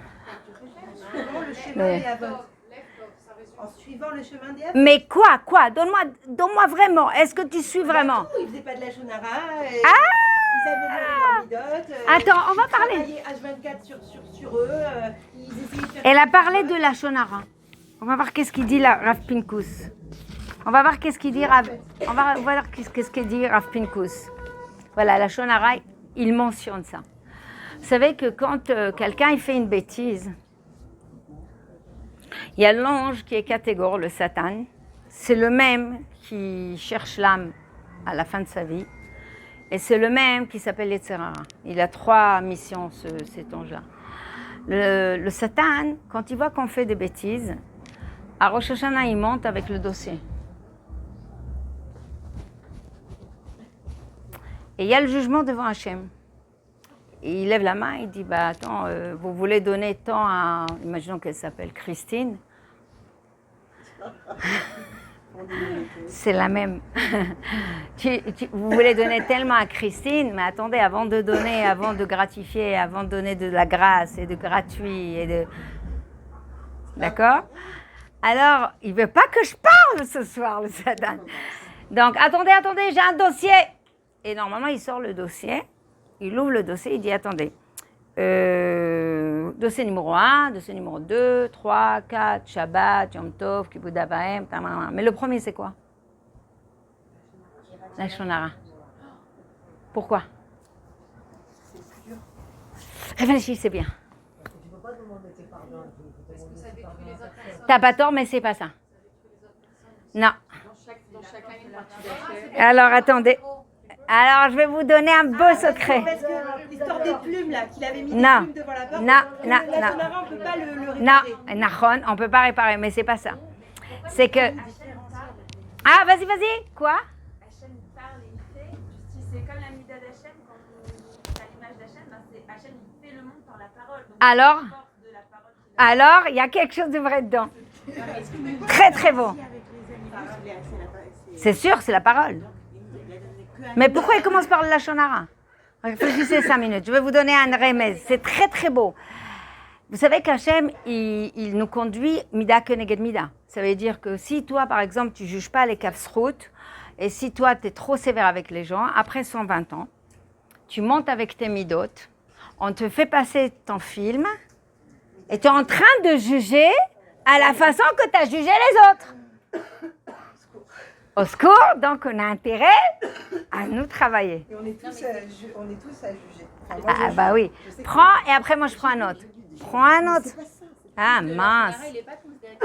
Suivant le chemin des Avot. En suivant le chemin des Avot. Mais quoi? Donne-moi vraiment. Est-ce que tu suis vraiment? Ils faisaient pas de la shonara. Ils avaient le midote. Attends, on va parler. Ils travaillaient H24 sur eux. Ils essayaient de faire. Elle a parlé de la shonara. On va voir qu'est-ce qu'il dit là, Rav Pinkus. On va voir qu'est-ce qu'il dit Rav Pinkus. Voilà, la shonara, il mentionne ça. Vous savez que quand quelqu'un il fait une bêtise, il y a l'ange qui est catégore, le Satan. C'est le même qui cherche l'âme à la fin de sa vie. Et c'est le même qui s'appelle Yetzirah. Il a 3 missions, cet ange-là. Le Satan, quand il voit qu'on fait des bêtises, à Rosh Hashanah, il monte avec le dossier. Et il y a le jugement devant Hachem. Et il lève la main, il dit, attends, vous voulez donner tant à... Imaginons qu'elle s'appelle Christine. C'est la même. Vous voulez donner tellement à Christine, mais attendez, avant de donner, avant de gratifier, avant de donner de la grâce et de gratuit, D'accord? Alors, il ne veut pas que je parle ce soir, le Satan. Donc, attendez, j'ai un dossier. Et normalement, il sort le dossier. Il ouvre le dossier, il dit, attendez, dossier numéro 1, dossier numéro 2, 3, 4, Shabbat, Yom Tov, Kibbutz Avaim, mais le premier, c'est quoi? La shonara. Pourquoi? Réfléchissez bien. T'as pas tort, mais c'est pas ça. Non. Alors, attendez. Alors, je vais vous donner un beau secret. Parce que l'histoire des plumes, là, qu'il avait mis des Non. plumes devant la porte, Non. la shonara, on ne peut pas le réparer. Non, Nachon, on ne peut pas réparer, mais c'est pas ça. C'est que... Ah, vas-y. Quoi? Hachem parle et il fait. C'est comme la mida d'Hachem, quand on a l'image d'Hachem, Hachem il fait le monde par la parole. Donc, Alors, il y a quelque chose de vrai dedans. Très, très beau. C'est sûr, c'est la parole. Mais pourquoi il commence par la shonara? Réfléchissez 5 minutes. Je vais vous donner un remède. C'est très très beau. Vous savez qu'Hachem, il nous conduit mida keneged mida. Ça veut dire que si toi, par exemple, tu ne juges pas les kafsrout, et si toi, tu es trop sévère avec les gens, après 120 ans, tu montes avec tes midot, on te fait passer ton film, et tu es en train de juger à la façon que tu as jugé les autres. Au secours, donc on a intérêt à nous travailler. Et on est tous à juger. Enfin, moi, Ah je bah juge. oui. Je sais que- Prends et après moi je prends un autre. Prends un autre. Ah mince. Il n'est pas considéré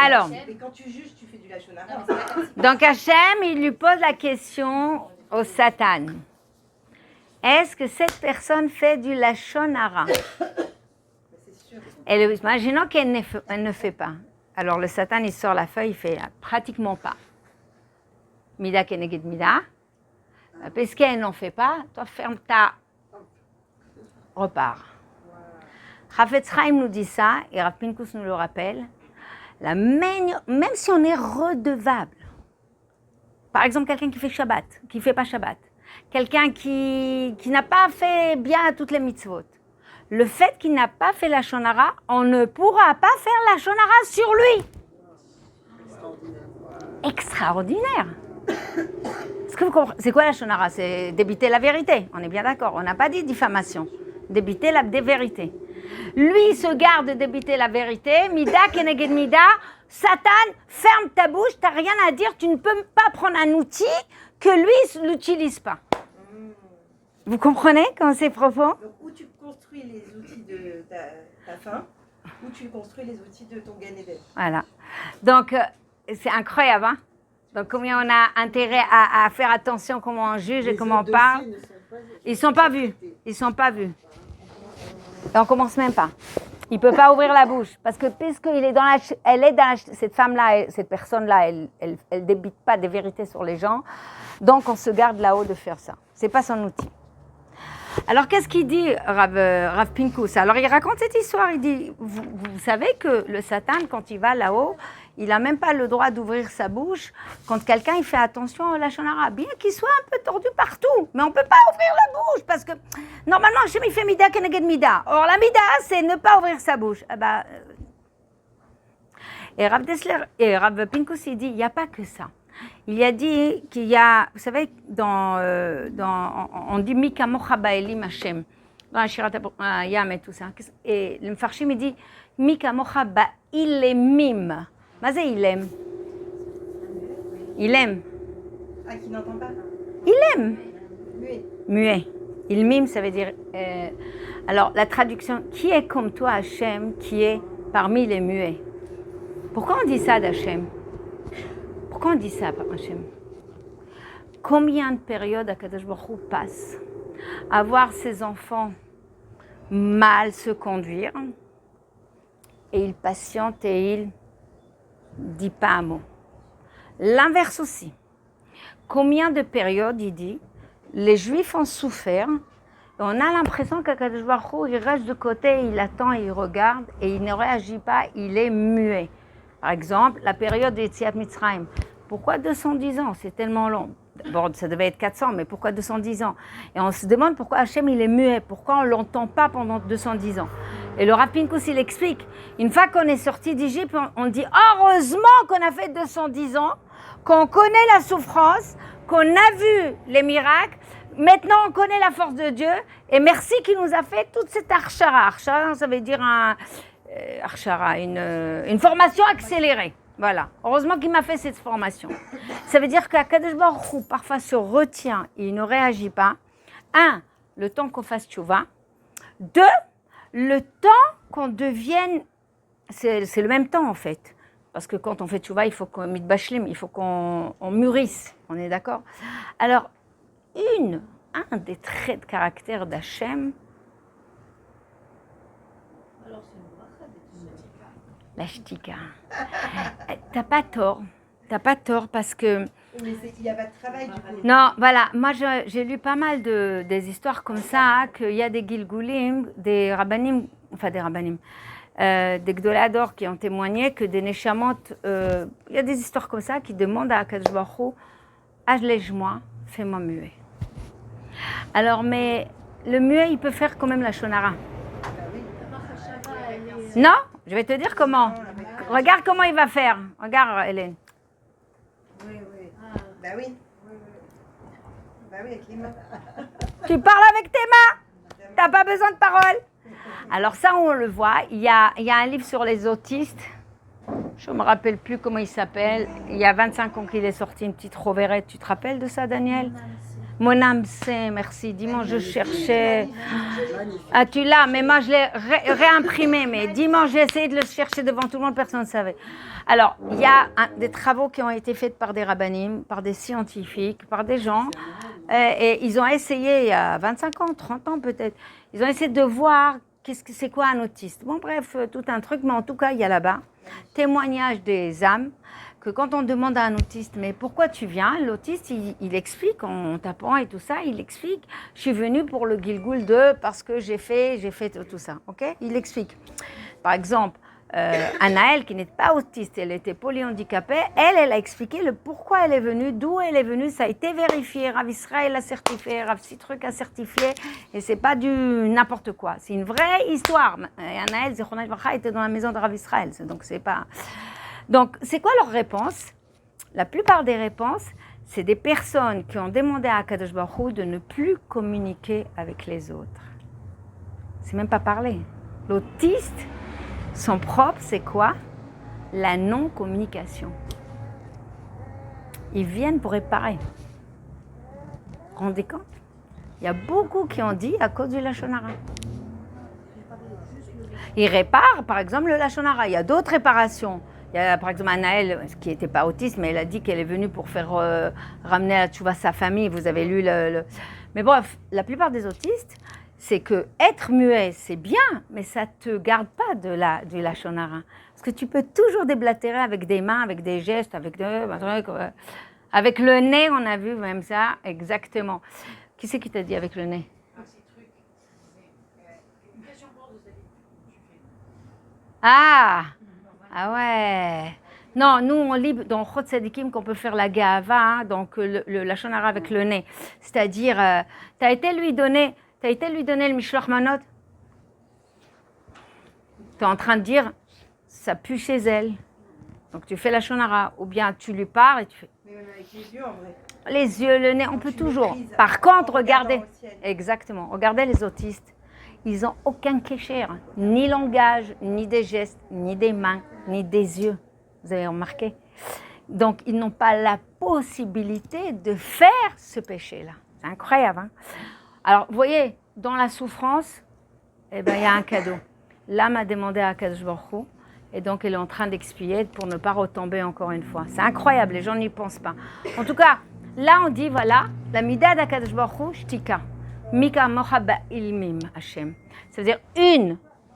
Alors, Mais quand tu juges, tu fais du lachonara. Non, mais c'est pas comme si- donc Hachem, il lui pose la question au Satan. Est-ce que cette personne fait du lachon hara? C'est sûr. Imaginons qu'elle ne fait pas. Alors le Satan, il sort la feuille, il fait pratiquement pas. Mida keneged mida. Puisqu'elle n'en fait pas, toi ferme ta... Repars. Chafetz Chaim nous dit ça, et Rav Pinkus nous le rappelle, même si on est redevable, par exemple quelqu'un qui fait Shabbat, qui ne fait pas Shabbat, quelqu'un qui n'a pas fait bien toutes les mitzvot, le fait qu'il n'a pas fait la shonara, on ne pourra pas faire la shonara sur lui. Extraordinaire. Est-ce que vous comprenez? C'est quoi la shonara? C'est débiter la vérité. On est bien d'accord. On n'a pas dit diffamation. Débiter la vérité. Lui il se garde de débiter la vérité. Mida keneged mida. Satan, ferme ta bouche. T'as rien à dire. Tu ne peux pas prendre un outil que lui ne l'utilise pas. Vous comprenez comment c'est profond? Donc, où tu construis les outils de ta faim, ou tu construis les outils de ton Gan Eden. Voilà. Donc, c'est incroyable. Hein? Donc, combien on a intérêt à faire attention comment on juge et comment on parle. Ils ne sont pas vus. Ils ne sont pas vus. Et on ne commence même pas. Il ne peut pas ouvrir la bouche. Parce que puisqu'il est elle est dans cette femme-là, cette personne-là, elle ne débite pas des vérités sur les gens. Donc, on se garde là-haut de faire ça. Ce n'est pas son outil. Alors, qu'est-ce qu'il dit, Rav Pinkus? Alors, il raconte cette histoire. Il dit, vous savez que le Satan, quand il va là-haut, il n'a même pas le droit d'ouvrir sa bouche quand quelqu'un il fait attention au lachon hara, bien qu'il soit un peu tordu partout. Mais on ne peut pas ouvrir la bouche parce que, normalement, Hachem, il fait mida keneged mida. Or, la mida, c'est ne pas ouvrir sa bouche. Et Rav Pinkus, il dit, il n'y a pas que ça. Il a dit qu'il y a, vous savez, on dit Mika mocha ba'elim Hashem, dans la Shirat Yam et tout ça. Et le Mfarshim, il dit Mika mocha ba'ilemim. Mais c'est il aime. Il aime. Ah, qui n'entend pas? Il aime. Muet. Muet. Il mime, ça veut dire. Alors, la traduction, qui est comme toi, Hashem, qui est parmi les muets? Pourquoi on dit ça d'Hachem? Pourquoi on dit ça, Hachem? Combien de périodes Akadosh Baruch Hu passe à voir ses enfants mal se conduire et il patiente et il dit pas un mot. L'inverse aussi. Combien de périodes, il dit, les Juifs ont souffert et on a l'impression qu'Akadosh Baruch Hu, il reste de côté, il attend, il regarde et il ne réagit pas, il est muet. Par exemple, la période de Yetziat Mitzrayim. Pourquoi 210 ans? C'est tellement long. D'abord, ça devait être 400, mais pourquoi 210 ans? Et on se demande pourquoi Hachem, il est muet. Pourquoi on ne l'entend pas pendant 210 ans? Et le Rav Pinkus, il explique. Une fois qu'on est sorti d'Égypte, on dit heureusement qu'on a fait 210 ans, qu'on connaît la souffrance, qu'on a vu les miracles. Maintenant, on connaît la force de Dieu. Et merci qu'il nous a fait toute cette archara. Archara, ça veut dire une formation accélérée. Voilà. Heureusement qu'il m'a fait cette formation. Ça veut dire qu'Akadosh Baruch Hu parfois se retient et il ne réagit pas. 1, le temps qu'on fasse tchouva. 2, le temps qu'on devienne... C'est le même temps en fait. Parce que quand on fait tchouva, il faut qu'on mitbashlim, il faut qu'on mûrisse. On est d'accord? Alors, un des traits de caractère d'Hachem, la shtika. T'as pas tort parce que... Mais il n'y a pas de travail du coup. Non, voilà, moi j'ai lu pas mal des histoires comme ça, qu'il y a des gilgulim, des rabbanim, des gdolador qui ont témoigné que des neshamot, il y a des histoires comme ça qui demandent à Akadosh Baruch Hu, allège-moi, fais-moi muet. Alors, mais le muet, il peut faire quand même la shonara. Non, je vais te dire comment. Regarde comment il va faire. Regarde, Hélène. Oui. Bah oui. Bah oui, avec les mains. Tu parles avec tes mains. T'as pas besoin de parole. Alors ça, on le voit. Il y a un livre sur les autistes. Je ne me rappelle plus comment il s'appelle. Il y a 25 ans qu'il est sorti, une petite roverette. Tu te rappelles de ça, Daniel? Mon âme sait, merci. Dimanche, je cherchais. Ah, tu l'as, mais moi, je l'ai réimprimé. Mais dimanche, j'ai essayé de le chercher devant tout le monde, personne ne savait. Alors, il y a des travaux qui ont été faits par des rabbinim, par des scientifiques, par des gens. Et ils ont essayé, il y a 25 ans, 30 ans peut-être, ils ont essayé de voir c'est quoi un autiste. Bon, bref, tout un truc, mais en tout cas, il y a là-bas témoignage des âmes, que quand on demande à un autiste, mais pourquoi tu viens, l'autiste, il explique en tapant et tout ça, il explique, je suis venu pour le Gilgul 2 parce que j'ai fait tout ça, ok? Il explique. Par exemple, Anaël, qui n'est pas autiste, elle était polyhandicapée, elle a expliqué le pourquoi elle est venue, d'où elle est venue, ça a été vérifié, Rav Israël a certifié, Rav Citruc a certifié, et c'est pas du n'importe quoi, c'est une vraie histoire. Et Anaël, Zichronah Livracha, était dans la maison de Rav Israël, donc c'est pas... Donc, c'est quoi leur réponse? La plupart des réponses, c'est des personnes qui ont demandé à Akadosh Baruch Hu de ne plus communiquer avec les autres. C'est même pas parler. L'autiste, son propre, c'est quoi? La non-communication. Ils viennent pour réparer. Vous vous rendez compte? Il y a beaucoup qui ont dit à cause du Lashon Hara. Ils réparent, par exemple, le Lashon Hara. Il y a d'autres réparations. Il y a, par exemple, Anaël, qui n'était pas autiste, mais elle a dit qu'elle est venue pour faire ramener à la tchouva sa famille. Vous avez lu Mais bref, la plupart des autistes, c'est que être muet, c'est bien, mais ça ne te garde pas du Lashon Hara. Parce que tu peux toujours déblatérer avec des mains, avec des gestes, avec le nez, on a vu même ça, exactement. Qui c'est qui t'a dit avec le nez? Ah ouais. Non, nous, on lit dans Chot Tzadikim qu'on peut faire la Gahava, hein, donc le Lashon Hara avec le nez. C'est-à-dire, tu as été lui donner le Mishloach Manot. Tu es en train de dire, ça pue chez elle. Donc tu fais la Lashon Hara. Ou bien tu lui parles et tu fais... Mais même avec les yeux, en vrai. Les yeux, le nez, on peut toujours. Par contre, regardez. Exactement. Regardez les autistes. Ils n'ont aucun kécher, ni langage, ni des gestes, ni des mains, ni des yeux. Vous avez remarqué? Donc, ils n'ont pas la possibilité de faire ce péché-là. C'est incroyable. Hein? Alors, vous voyez, dans la souffrance, eh ben, il y a un cadeau. L'âme a demandé à Akadosh Baruch Hu, et donc elle est en train d'expier pour ne pas retomber encore une fois. C'est incroyable, les gens n'y pensent pas. En tout cas, là, on dit, voilà, la mida d'Akadosh Baruch Hu, shtika. Mika mocha ba'ilmim Hashem. Ça veut dire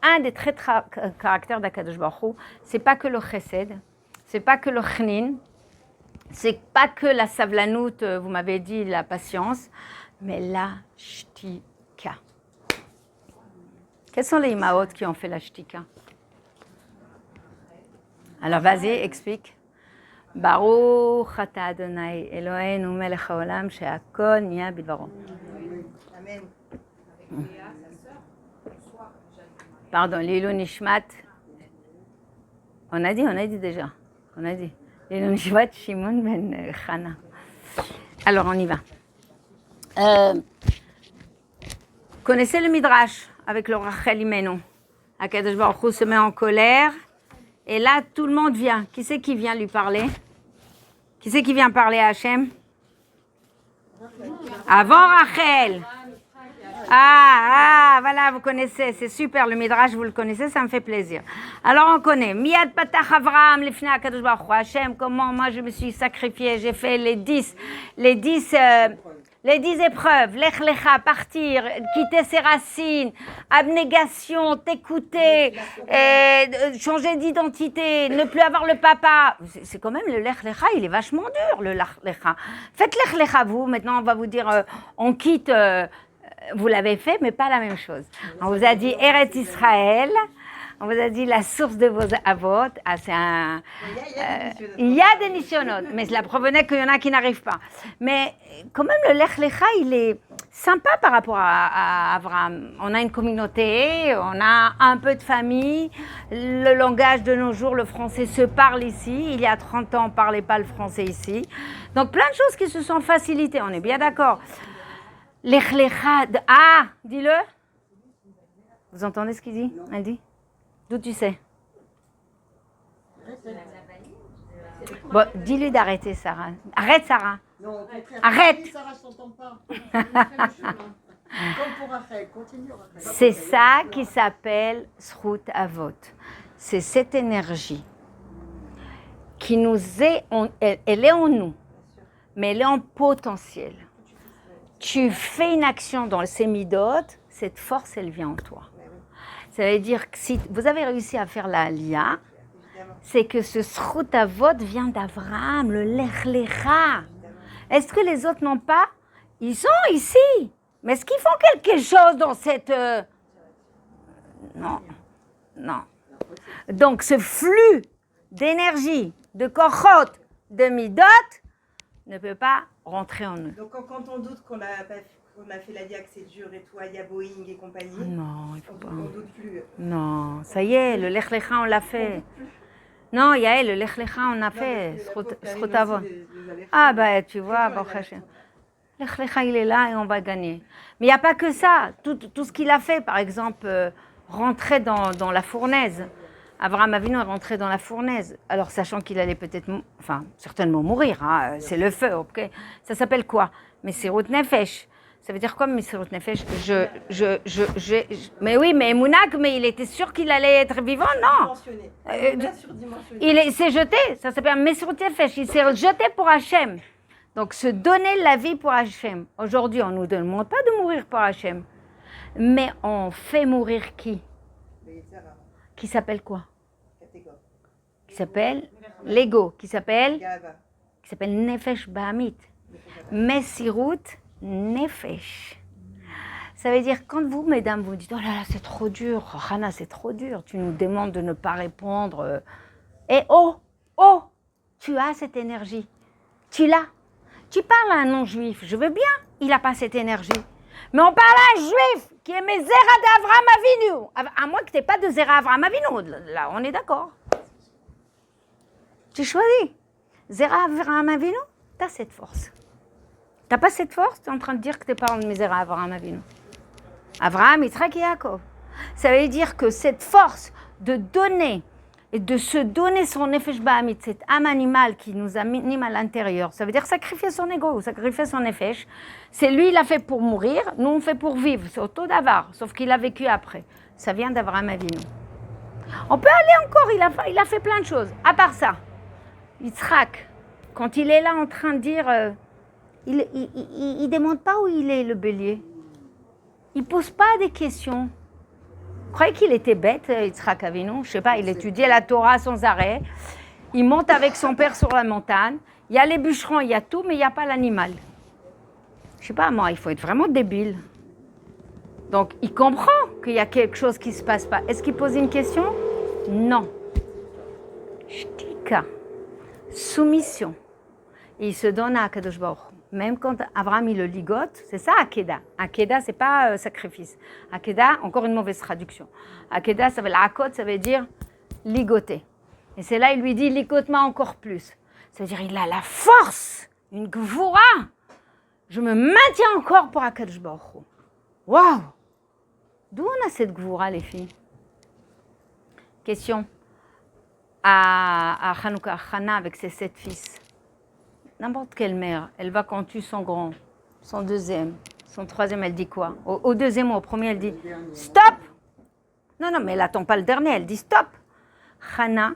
un des traits de caractère d'Akadosh Baruch Hu, c'est pas que le chesed, c'est pas que le chnin, c'est pas que la savlanout, vous m'avez dit la patience, mais la shtika. Quels sont les imaot qui ont fait la shtika? Alors vas-y, explique. Baruch ata Adonai Eloheinu melech haolam she'akol niya bidvaro. Amen. Pardon, Lilou Nishmat. On a dit déjà. On a dit. Lilou Nishmat Shimon ben Chana. Alors, on y va. Connaissez le Midrash avec le Rachel Imenu. Akadosh Baruch Hu se met en colère. Et là, tout le monde vient. Qui c'est qui vient lui parler? Qui c'est qui vient parler à Hachem? Avant Rachel. Voilà, vous connaissez, c'est super, le Midrash, vous le connaissez, ça me fait plaisir. Alors, on connaît. Miyad patach Avraham, lifnei HaKadosh Baruch Hu. Hachem, comment moi je me suis sacrifiée, j'ai fait les 10 épreuves, lech lecha, partir, quitter ses racines, abnégation, t'écouter, changer d'identité, ne plus avoir le papa. C'est quand même le lech lecha, il est vachement dur, le lech lecha. Faites lech lecha, vous, maintenant on va vous dire, on quitte... vous l'avez fait, mais pas la même chose. On vous a dit Eretz Israël, On vous a dit la source de vos avot. Ah, c'est un... Il y a des il y a des nisyonotes, mais la preuve est qu'il y en a qui n'arrivent pas. Mais quand même, le Lech Lecha, il est sympa par rapport à Abraham. On a une communauté, on a un peu de famille. Le langage de nos jours, le français se parle ici. Il y a 30 ans, on ne parlait pas le français ici. Donc, plein de choses qui se sont facilitées, on est bien d'accord. Lech Lecha, ah, dis-le. Vous entendez ce qu'il dit? Elle dit. D'où tu sais? Bon, dis-lui d'arrêter, Sarah. Arrête, Sarah. Non, au contraire. Arrête. Sarah, je t'entends pas. Comme pour Rachel, continue Rachel. C'est ça qui s'appelle Srout Avot. C'est cette énergie qui nous est, elle est en nous, mais elle est en potentiel. Tu fais une action dans le sémidote, cette force, elle vient en toi. Ça veut dire que si vous avez réussi à faire la Aliyah, c'est que ce Srout Avot vient d'Abraham, le Lech Lecha. Est-ce que les autres n'ont pas? Ils sont ici. Mais est-ce qu'ils font quelque chose dans cette... Non. Non. Donc ce flux d'énergie, de Kochot, de Midot, ne peut pas rentrer en nous. Donc quand on doute qu'on a fait la Dia, que c'est dur et tout, il y a Boeing et compagnie, Non, il faut pas. on doute plus. Non, ça y est, le Lech Lecha, on l'a fait. Non, Yael, le Lech Lecha, on a fait. Srout Avot. Ah, bah, tu vois, Baruch Hashem. Lech Lecha, il est là et on va gagner. Mais il n'y a pas que ça. Tout ce qu'il a fait, par exemple, rentrer dans la fournaise. Abraham Avinu est rentré dans la fournaise. Alors, sachant qu'il allait peut-être, certainement mourir, hein, c'est le feu, ok? Ça s'appelle quoi? Messirut Nefesh. Ça veut dire quoi, Messirut Nefesh? Mais oui, mais Mounak, mais il était sûr qu'il allait être vivant? Non. Il s'est jeté, ça s'appelle Messirut Nefesh. Il s'est jeté pour Hachem. Donc, se donner la vie pour Hachem. Aujourd'hui, on ne nous demande pas de mourir pour Hachem. Mais on fait mourir qui? Qui s'appelle quoi? Qui s'appelle l'ego. Qui s'appelle Nefesh Bahamit. Messirut Nefesh. Ça veut dire, quand vous, mesdames, vous dites, oh là là, c'est trop dur, Hana, c'est trop dur, tu nous demandes de ne pas répondre. Et tu as cette énergie. Tu l'as. Tu parles à un non-juif, je veux bien, il n'a pas cette énergie. Mais on parle à un juif qui est mes Zera d'Avraham Avinu. À moins que tu n'aies pas de Zera Avraham Avinu. Là, on est d'accord. Tu choisis. Zera Avraham Avinu, tu as cette force. Tu n'as pas cette force, tu es en train de dire que tu n'es pas en mes Zera Avraham Avinu. Avraham, Yitzhak et Yaakov. Ça veut dire que cette force de donner et de se donner son nefesh bahamit, cette âme animale qui nous anime à l'intérieur, ça veut dire sacrifier son ego, sacrifier son nefesh. C'est lui, il a fait pour mourir, nous on fait pour vivre, c'est auto d'avar, sauf qu'il a vécu après. Ça vient d'Avraham Avinu. On peut aller encore, il a fait plein de choses. À part ça, Yitzhak, quand il est là en train de dire, il ne demande pas où il est le bélier. Il ne pose pas des questions. Vous croyez qu'il était bête, Yitzhak Avinu? Je ne sais pas, il étudiait la Torah sans arrêt. Il monte avec son père sur la montagne. Il y a les bûcherons, il y a tout, mais il n'y a pas l'animal. Je ne sais pas, moi, il faut être vraiment débile. Donc, il comprend qu'il y a quelque chose qui ne se passe pas. Est-ce qu'il pose une question? Non. Shtika. Soumission. Et il se donne à Akadosh Baruch Hu. Même quand Abraham il le ligote, c'est ça Akeda. Akeda, c'est pas sacrifice. Akeda, encore une mauvaise traduction. Akeda, ça veut l'akot, ça veut dire ligoter. Et c'est là il lui dit ligote-moi encore plus. Ça veut dire il a la force, une gvoura. Je me maintiens encore pour Akadosh Baruch Hu. Waouh! D'où on a cette gvoura, les filles? Question. À Hanouka, Hana avec ses 7 fils. N'importe quelle mère, elle va quand tue son grand, son deuxième, son troisième, elle dit quoi? Au deuxième ou au premier, elle dit « Stop !» Non, mais elle n'attend pas le dernier, elle dit « Stop !» Hana,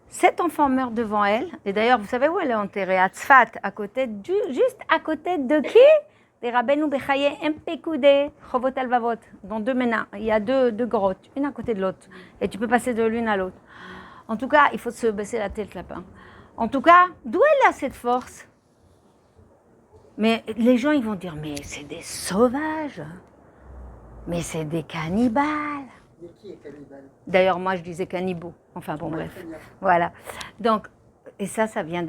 7 enfants meurent devant elle. Et d'ailleurs, vous savez où elle est enterrée? À Tzfat, juste à côté de qui? Des Rabbeinu Bechaye Mpekude Chovot Alvavot, dans 2 ménas. Il y a deux grottes, une à côté de l'autre. Et tu peux passer de l'une à l'autre. En tout cas, il faut se baisser la tête là-bas. En tout cas, d'où elle a cette force? Mais les gens, ils vont dire, mais c'est des sauvages, mais c'est des cannibales. Mais qui est cannibale? D'ailleurs, moi, je disais cannibaux. Enfin, bon, bref. Voilà. Donc, et ça vient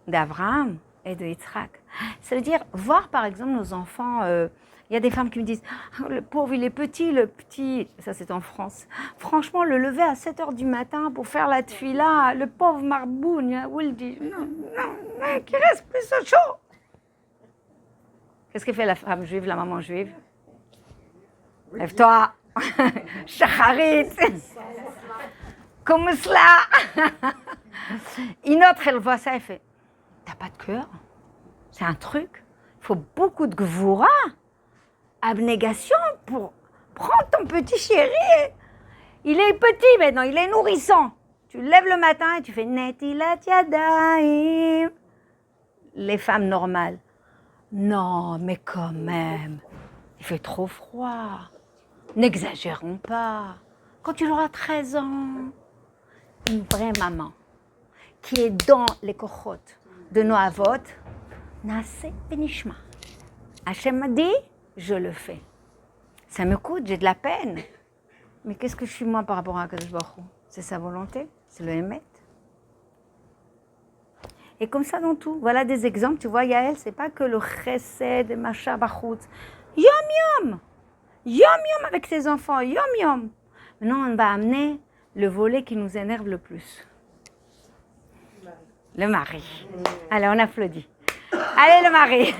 d'Abraham et de Yitzhak. Ça veut dire, voir par exemple nos enfants, il y a des femmes qui me disent oh, le pauvre, il est petit, le petit, ça c'est en France. Franchement, le lever à 7 h du matin pour faire la tfila, le pauvre marboun, où il dit non, qu'il reste plus au chaud. Qu'est-ce que fait la femme juive, la maman juive? Lève-toi, shacharit, comme cela. Une autre, elle voit ça, elle fait t'as pas de cœur? C'est un truc. Il faut beaucoup de gvoura, abnégation pour prendre ton petit chéri. Il est petit maintenant, il est nourrissant. Tu le lèves le matin et tu fais netilat yadayim. Les femmes normales. Non, mais quand même, il fait trop froid. N'exagérons pas. Quand tu auras 13 ans, une vraie maman qui est dans les cochotes de nos avot, Naaseh benishma. Hachem m'a dit, je le fais. Ça me coûte, j'ai de la peine. Mais qu'est-ce que je suis moi par rapport à Kadosh Baruch Hu? C'est sa volonté, c'est le Emet. Et comme ça dans tout. Voilà des exemples. Tu vois, Yael, c'est pas que le chesed, macha, bachut. Yom yom avec ses enfants, yom. Maintenant, on va amener le volet qui nous énerve le plus. Le mari. Allez, on applaudit. Allez, le mari.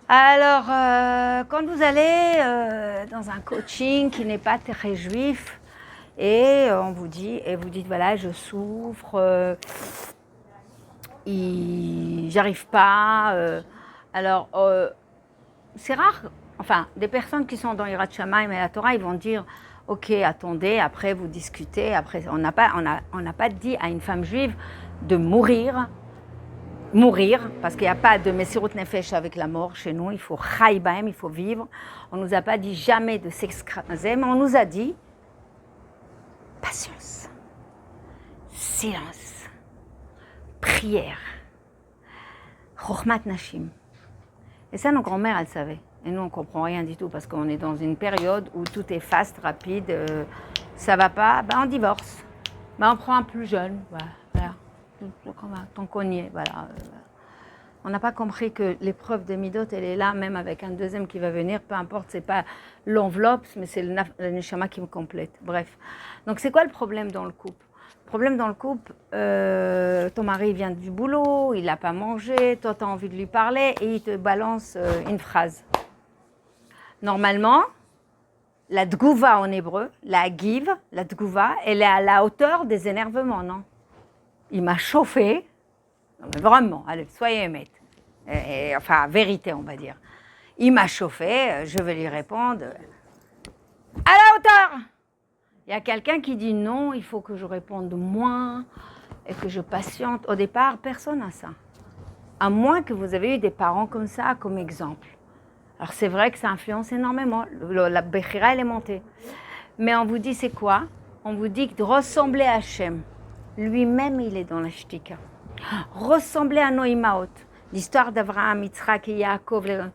Alors, quand vous allez dans un coaching qui n'est pas très juif, et on vous dit, et vous dites, voilà, je souffre, j'arrive pas. Alors, c'est rare, enfin, des personnes qui sont dans Yirat Shamayim et la Torah, ils vont dire, ok, attendez, après vous discutez, après, on n'a pas dit à une femme juive de mourir, parce qu'il n'y a pas de Messirut Nefesh avec la mort chez nous, il faut Chai Bahem, il faut vivre. On ne nous a pas dit jamais de s'excraser, mais on nous a dit patience, silence, prière, Chochmat Nashim. Et ça, nos grands-mères, elles savaient. Et nous, on ne comprend rien du tout parce qu'on est dans une période où tout est fast, rapide, ça ne va pas, ben on divorce. Ben on prend un plus jeune, voilà. Tant qu'on y est, voilà. On n'a pas compris que l'épreuve des midot, elle est là, même avec un deuxième qui va venir, peu importe, c'est pas l'enveloppe, mais c'est le neshama qui me complète. Bref. Donc c'est quoi le problème dans le couple? Le problème dans le couple, ton mari vient du boulot, il n'a pas mangé, toi tu as envie de lui parler et il te balance une phrase. Normalement, la tgouva en hébreu, la give, la tgouva, elle est à la hauteur des énervements, non? Il m'a chauffé, non, mais vraiment, allez, soyez honnêtes, enfin, vérité, on va dire. Il m'a chauffé, je vais lui répondre, à la hauteur. Il y a quelqu'un qui dit non, il faut que je réponde moins et que je patiente. Au départ, personne n'a ça. À moins que vous avez eu des parents comme ça, comme exemple. Alors c'est vrai que ça influence énormément, la Bechira, elle est montée. Mais on vous dit, c'est quoi? On vous dit de ressembler à Hachem. Lui-même, il est dans la shtika. Ressembler à Noïmaot. L'histoire d'Abraham, Yitzhak et Yaakov.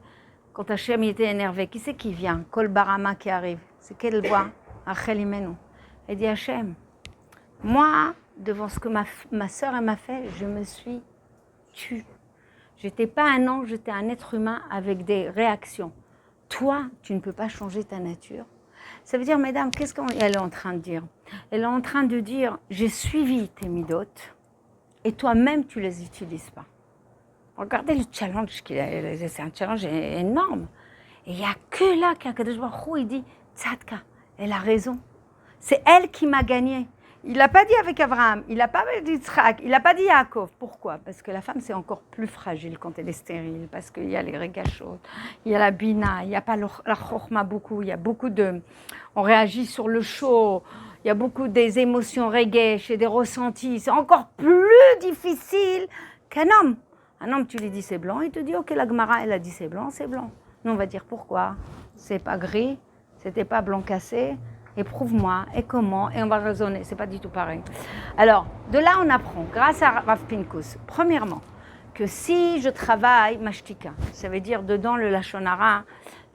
Quand Hachem était énervé, qui c'est qui vient? Kol Barama qui arrive. C'est quelle voix? Rachel Imenu. Elle dit Hachem, moi, devant ce que ma sœur m'a fait, je me suis tue. J'étais pas un ange, j'étais un être humain avec des réactions. Toi, tu ne peux pas changer ta nature. Ça veut dire, mesdames, qu'est-ce qu'elle est en train de dire? Elle est en train de dire, j'ai suivi tes midot et toi-même, tu ne les utilises pas. Regardez le challenge qu'il a, c'est un challenge énorme. Et il n'y a que là qu'Akadosh Baruch Hu, il dit, Tzadka, elle a raison. C'est elle qui m'a gagné. Il n'a pas dit avec Abraham, il n'a pas dit Yitzhak, il n'a pas dit Yaakov. Pourquoi? Parce que la femme, c'est encore plus fragile quand elle est stérile, parce qu'il y a les régachot, il y a la bina, il n'y a pas la chokhma beaucoup, il y a beaucoup de... On réagit sur le chaud, il y a beaucoup des émotions régèches et des ressentis. C'est encore plus difficile qu'un homme. Un homme, tu lui dis c'est blanc, il te dit ok, la Gemara, elle a dit c'est blanc, c'est blanc. Nous, on va dire pourquoi? C'est pas gris, c'était pas blanc cassé. Et prouve-moi, et comment, et on va raisonner, c'est pas du tout pareil. Alors, de là, on apprend, grâce à Rav Pinkus, premièrement, que si je travaille mashtika, ça veut dire dedans le lachon hara,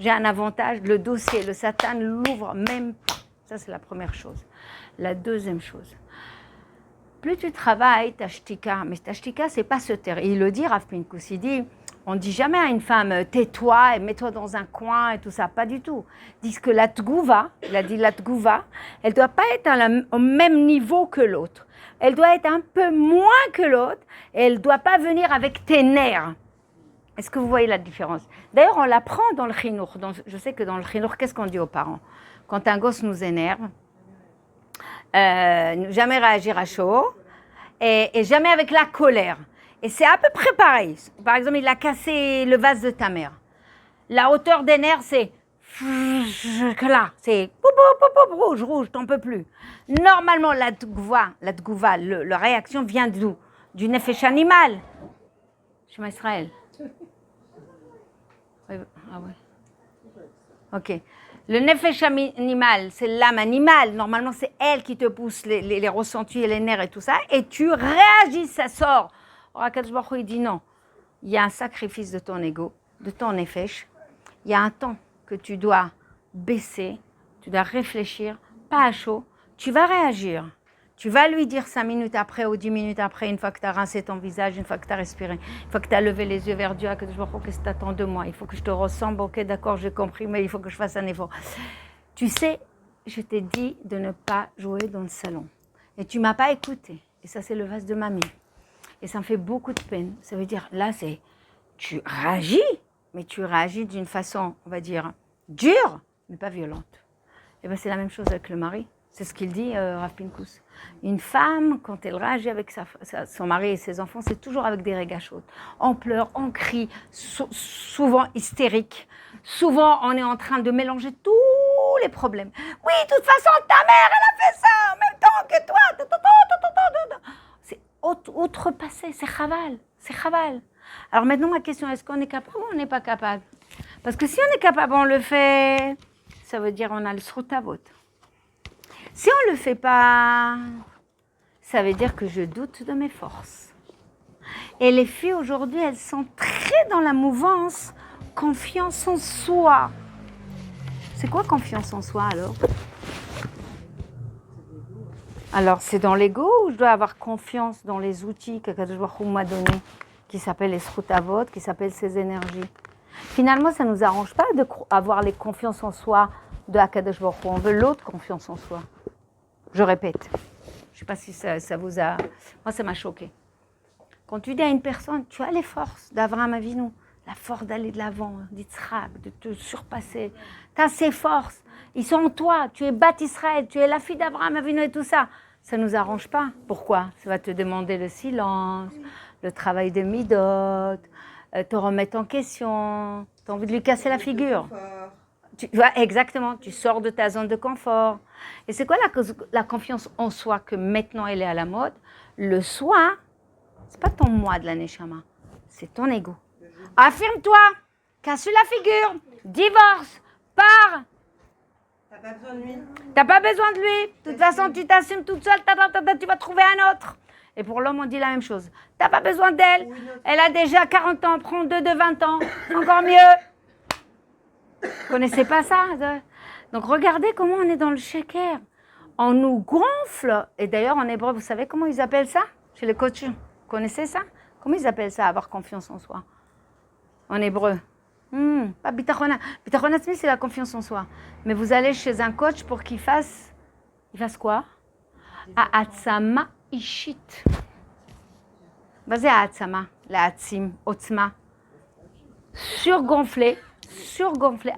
j'ai un avantage, le dossier, le satan l'ouvre même pas. Ça, c'est la première chose. La deuxième chose, plus tu travailles ta shtika, mais ta shtika, c'est pas se taire. Il le dit, Rav Pinkus, il dit, on dit jamais à une femme, tais-toi et mets-toi dans un coin et tout ça, pas du tout. Ils disent que la tgouva, il a dit la tgouva, elle doit pas être au même niveau que l'autre. Elle doit être un peu moins que l'autre et elle doit pas venir avec tes nerfs. Est-ce que vous voyez la différence? D'ailleurs, on l'apprend dans le chinour. Je sais que dans le chinour, qu'est-ce qu'on dit aux parents? Quand un gosse nous énerve, jamais réagir à chaud et jamais avec la colère. Et c'est à peu près pareil. Par exemple, il a cassé le vase de ta mère. La hauteur des nerfs, c'est là, c'est rouge, rouge, t'en peux plus. Normalement, la tgouva, la réaction vient d'où? Du nefesh animal. Shema Israël. Ah ouais. Ok. Le nefesh animal, c'est l'âme animale. Normalement, c'est elle qui te pousse les ressentis et les nerfs et tout ça. Et tu réagis, ça sort. Or, Akadosh Baruch Hu, il dit non. Il y a un sacrifice de ton ego, de ton nefesh. Il y a un temps que tu dois baisser, tu dois réfléchir, pas à chaud. Tu vas réagir. Tu vas lui dire 5 minutes après ou 10 minutes après, une fois que tu as rincé ton visage, une fois que tu as respiré, une fois que tu as levé les yeux vers Dieu, Akadosh Baruch Hu, qu'est-ce que tu attends de moi? Il faut que je te ressemble, ok, d'accord, j'ai compris, mais il faut que je fasse un effort. Tu sais, je t'ai dit de ne pas jouer dans le salon. Et tu ne m'as pas écouté. Et ça, c'est le vase de mamie. Et ça me fait beaucoup de peine. Ça veut dire, là, c'est, tu réagis, mais tu réagis d'une façon, on va dire, dure, mais pas violente. Et bien, c'est la même chose avec le mari. C'est ce qu'il dit, Rav Pinkus. Une femme, quand elle réagit avec son mari et ses enfants, c'est toujours avec des régachot. On pleure, on crie, souvent hystérique. Souvent, on est en train de mélanger tous les problèmes. Oui, de toute façon, ta mère, elle a fait ça en même temps que toi. C'est outrepassé, c'est chaval, c'est chaval. Alors maintenant, ma question, est-ce qu'on est capable ou on n'est pas capable? Parce que si on est capable, on le fait, ça veut dire on a le srutavot. Si on ne le fait pas, ça veut dire que je doute de mes forces. Et les filles aujourd'hui, elles sont très dans la mouvance confiance en soi. C'est quoi confiance en soi alors? Alors c'est dans l'ego ou je dois avoir confiance dans les outils qu'Akadosh Baruch Hu m'a donnés, qui s'appellent les srutavot, qui s'appellent ces énergies? Finalement, ça ne nous arrange pas d'avoir les confiances en soi de Akadosh Baruch Hu. On veut l'autre confiance en soi. Je répète. Je ne sais pas si ça vous a... Moi, ça m'a choqué. Quand tu dis à une personne, tu as les forces d'Avraham Avinu, la force d'aller de l'avant, d'Yitzhak, de te surpasser. Tu as ces forces. Ils sont en toi. Tu es Bat Israël, tu es la fille d'Avraham Avinu et tout ça. Ça ne nous arrange pas. Pourquoi? Ça va te demander le silence, le travail de midot, te remettre en question. Tu as envie de lui casser la figure. Exactement, tu sors de ta zone de confort. Et c'est quoi la confiance en soi que maintenant elle est à la mode? Le soi, c'est pas ton moi de la neshama, c'est ton ego. Affirme-toi, casse la figure, divorce, pars. T'as pas besoin de lui. T'as pas besoin de lui. De toute façon, tu t'assumes toute seule, tu vas trouver un autre. Et pour l'homme, on dit la même chose. T'as pas besoin d'elle. Elle a déjà 40 ans, prends 2 de 20 ans, encore mieux. Vous ne connaissez pas ça? Donc regardez comment on est dans le shaker. On nous gonfle. Et d'ailleurs, en hébreu, vous savez comment ils appellent ça? Chez les coachs, vous connaissez ça? Comment ils appellent ça, avoir confiance en soi? En hébreu. Pas bitachona. Bitachona, c'est la confiance en soi. Mais vous allez chez un coach pour qu'il fasse... Il fasse quoi? Ha'atzama ishit. Basé à Hatzama, la Hatzim, Otzma. Surgonflé.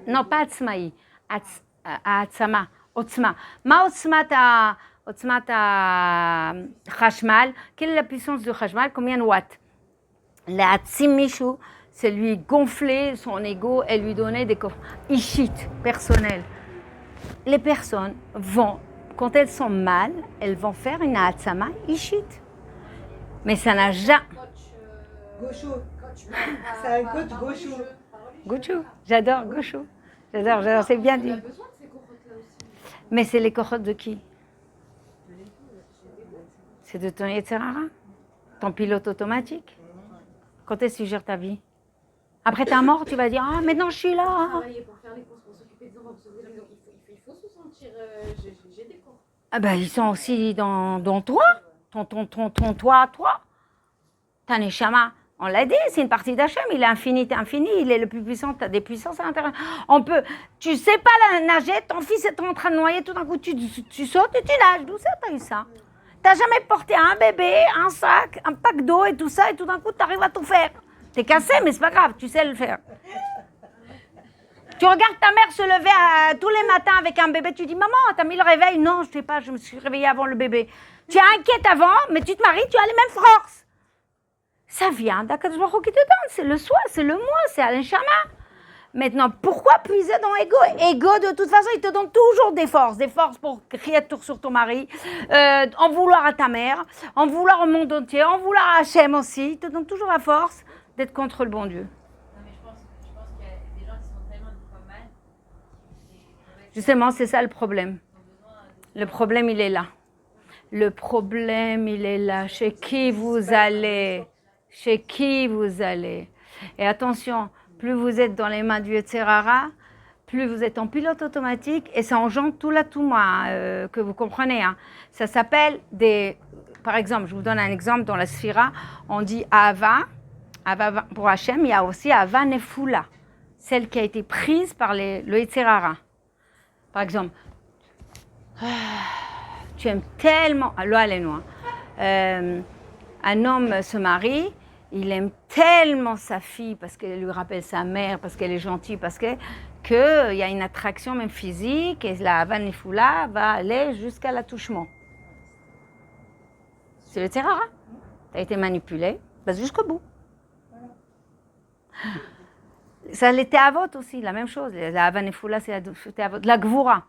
Non, pas Atzmaï, Atzama, Otzma. Ma Otzma ta Chashmal. Quelle est la puissance du Chashmal? Combien de watts? La Atzim Mishou, c'est lui gonfler son ego et lui donner des coffres. Ishit, personnel. Les personnes vont, quand elles sont mal, elles vont faire une Atzama Ishit. Mais ça n'a jamais... Gaucho. C'est un coach gaucho. Gaucho, j'adore Gaucho. J'adore, c'est bien dit. Mais c'est les cohortes de qui? C'est de ton Yetzer Hara, ton pilote automatique. Quand est-ce que tu gères ta vie? Après ta mort, tu vas dire, ah, maintenant je suis là. Travailler pour faire les courses, pour s'occuper des enfants, pour s'occuper de la maison. Il faut se sentir. J'ai des cours. Ah ben, ils sont aussi dans toi. Toi. T'as un neshama. On l'a dit, c'est une partie d'Hachem, il est infini, il est le plus puissant, tu as des puissances à l'intérieur. Tu sais pas nager, ton fils est en train de noyer, tout d'un coup tu sautes et tu nages. D'où ça t'as eu ça? T'as jamais porté un bébé, un sac, un pack d'eau et tout ça, et tout d'un coup tu arrives à tout faire. T'es cassé, mais c'est pas grave, tu sais le faire. Tu regardes ta mère se lever tous les matins avec un bébé, tu dis, maman, t'as mis le réveil? Non, je sais pas, je me suis réveillée avant le bébé. Tu es inquiète avant, mais tu te maries, tu as les mêmes forces. Ça vient d'Akadosh Baruch Hu qui te donne, c'est le soi, c'est le moi, c'est Alain Shama. Maintenant, pourquoi puiser dans Ego? Ego, de toute façon, il te donne toujours des forces pour crier tour sur ton mari, en vouloir à ta mère, en vouloir au monde entier, en vouloir à Hachem aussi. Il te donne toujours la force d'être contre le bon Dieu. Non, mais je pense qu'il y a des gens qui sont tellement pas mal. Justement, c'est ça le problème. Le problème, il est là. Le problème, il est là. Chez qui vous allez? Chez qui vous allez? Et attention, plus vous êtes dans les mains du Yetzer Hara, plus vous êtes en pilote automatique et ça engendre tout moi, que vous comprenez. Hein. Ça s'appelle Par exemple, je vous donne un exemple dans la Sphira, on dit Ahava pour Hachem, il y a aussi Ahava Nefula, celle qui a été prise par le Yetzer Hara. Par exemple, tu aimes tellement, un homme se marie, il aime tellement sa fille parce qu'elle lui rappelle sa mère, parce qu'elle est gentille, qu'il y a une attraction même physique et la Ahava Nefula va aller jusqu'à l'attouchement. C'est le Yetzer Hara. Tu as été manipulé, vas jusqu'au bout. Ça l'était Avot aussi, la même chose. La Ahava Nefula, c'est Avot. La Gvura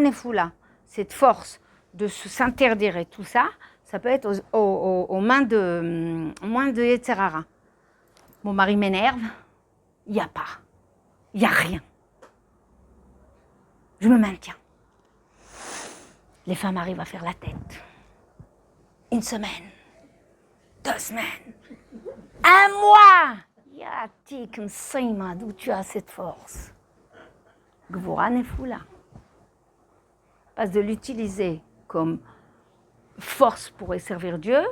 Nefula, cette force de s'interdire et tout ça, ça peut être aux mains de Yetzer Hara. Mon mari m'énerve, il n'y a pas. Il n'y a rien. Je me maintiens. Les femmes arrivent à faire la tête. Une semaine, 2 semaines, 1 mois. Yatik Mseima, d'où tu as cette force? Gvura Nefula. Parce de l'utiliser comme force pour servir Dieu,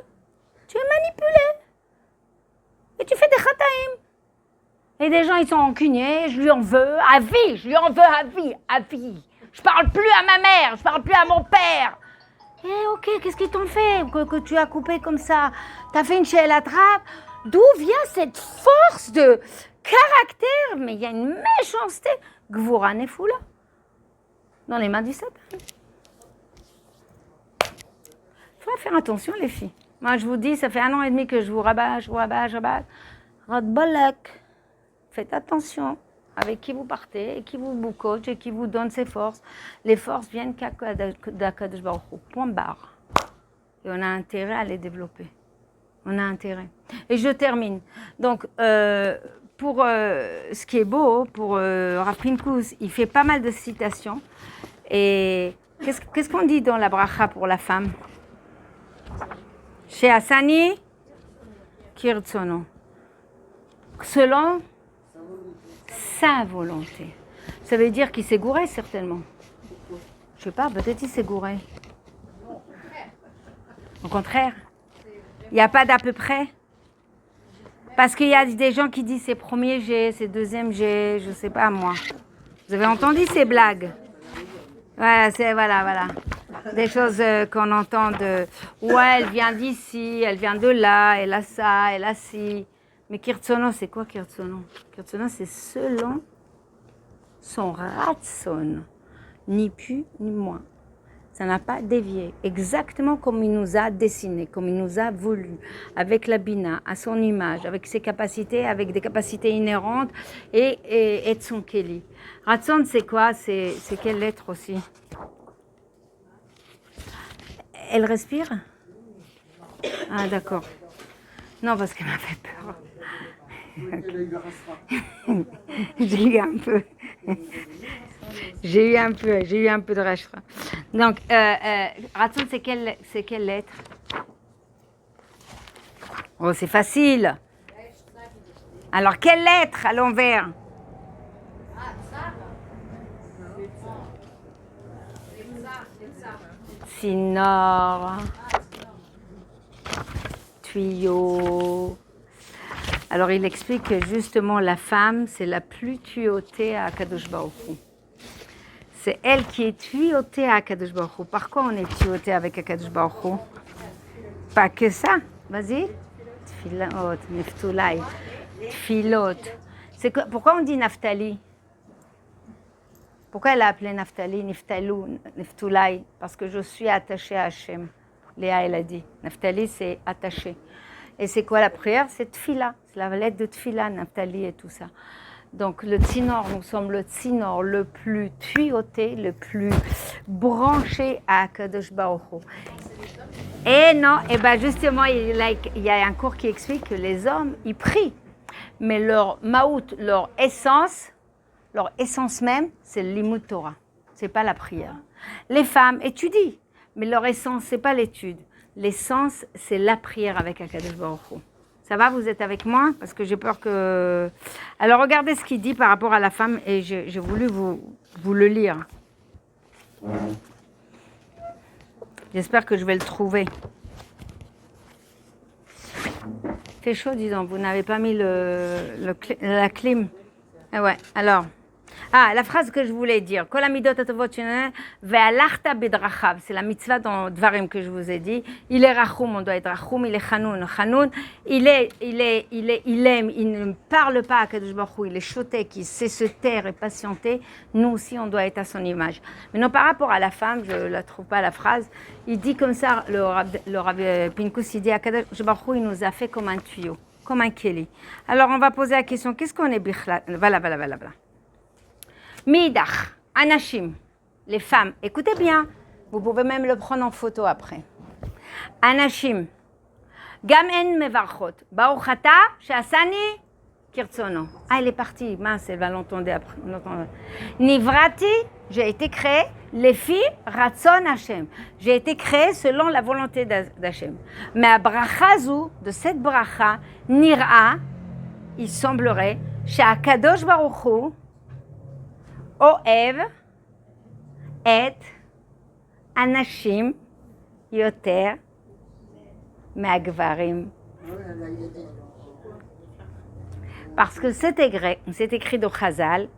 tu es manipulé. Et tu fais des khataïm. Et des gens, ils sont rancuniers, je lui en veux à vie, à vie. Je parle plus à ma mère, je parle plus à mon père. Eh ok, qu'est-ce qu'ils t'ont fait que tu as coupé comme ça? T'as fait une chaîne à trappe? D'où vient cette force de caractère? Mais il y a une méchanceté. Gvura Nefula. Dans les mains du Satan. Il faut faire attention, les filles. Moi, je vous dis, ça fait 1 an et demi que je vous rabats. Radbolak. Faites attention avec qui vous partez, et qui vous coach, et qui vous donne ses forces. Les forces viennent d'Akadosh Baruch Hu. Point barre. Et on a intérêt à les développer. On a intérêt. Et je termine. Donc, pour ce qui est beau, pour Rav Pinkus, il fait pas mal de citations. Et qu'est-ce qu'on dit dans la bracha pour la femme? Chez Hassani, Kirtsono. Selon sa volonté. Ça veut dire qu'il s'est gouré, certainement. Je sais pas, peut-être il s'est gouré. Au contraire. Il n'y a pas d'à peu près. Parce qu'il y a des gens qui disent c'est premier G, c'est deuxième G, je ne sais pas moi. Vous avez entendu ces blagues? Voilà. Des choses qu'on entend de... Ouais, elle vient d'ici, elle vient de là, elle a ça, elle a ci. Mais Kirtsono, c'est quoi Kirtsono? Kirtsono, c'est selon son ratson. Ni plus, ni moins. Ça n'a pas dévié. Exactement comme il nous a dessiné, comme il nous a voulu. Avec la Bina, à son image, avec ses capacités, avec des capacités inhérentes et de son Keli. Ratson, c'est quoi? C'est quelle lettre aussi? Elle respire? Ah, d'accord. Non, parce qu'elle m'a fait peur. J'ai eu un peu. J'ai eu un peu de rachra. Donc, Ratson, c'est quelle lettre? Oh, c'est facile. Alors, quelle lettre à l'envers? Tsinor. Tuyau. Alors, il explique que justement, la femme, c'est la plus tuyautée à Akadosh Baruch Hu. C'est elle qui est tuyautée à Akadosh Baruch Hu. Par quoi on est tuyauté avec Akadosh Baruch Hu? Pas que ça. Vas-y. Tfilot, Neftulai. Tfilot. Pourquoi on dit Naphtali? Pourquoi elle a appelé Naphtali, Niftalou, Neftulai? Parce que je suis attachée à Hachem. Léa, elle a dit. Naphtali, c'est attaché. Et c'est quoi la prière? C'est Tfila. C'est la lettre de Tfila, Naphtali et tout ça. Donc le tsinor, nous sommes le tsinor le plus tuyauté, le plus branché à Kadosh Baruch Hu. Et non, et ben justement, il y a un cours qui explique que les hommes, ils prient. Mais leur maout, leur essence même, c'est le limud Torah. C'est pas la prière. Les femmes étudient, mais leur essence, c'est pas l'étude. L'essence, c'est la prière avec Akadosh Baruch Hu. Ça va, vous êtes avec moi? Parce que j'ai peur que... Alors, regardez ce qu'il dit par rapport à la femme, et j'ai voulu vous le lire. J'espère que je vais le trouver. Il fait chaud, disons, vous n'avez pas mis la clim. Ah ouais, alors... Ah, la phrase que je voulais dire. Kol hamidot hatovot ve'alachta bedrachav. C'est la mitzvah dans Dvarim que je vous ai dit. Il est rachoum, on doit être rachoum. Il est chanoun. Chanoun, il aime, il ne parle pas à Kadosh Baruch Hu. Il est chotek, il sait se taire et patienter. Nous aussi, on doit être à son image. Maintenant, par rapport à la femme, je ne la trouve pas la phrase. Il dit comme ça, le Rav Pinkus, il dit à Kadosh Baruch Hu, il nous a fait comme un tuyau, comme un keli. Alors, on va poser la question, qu'est-ce qu'on est bichlat? Voilà. Midach, Anashim, les femmes, écoutez bien, vous pouvez même le prendre en photo après. Anashim, Gam en mevarchot, Baruchata, Shasani, Kirtsono. Ah, elle est partie, mince, elle va l'entendre après. Nivrati, j'ai été créée, les filles, Ratson Hashem. J'ai été créée selon la volonté d'Hashem. Mais à Brachazu, de cette bracha, Nira, il semblerait, chez Akadosh Baruch Hu, Oev et Anashim Yoter Me'agvarim. Parce que c'est écrit dans Chazal,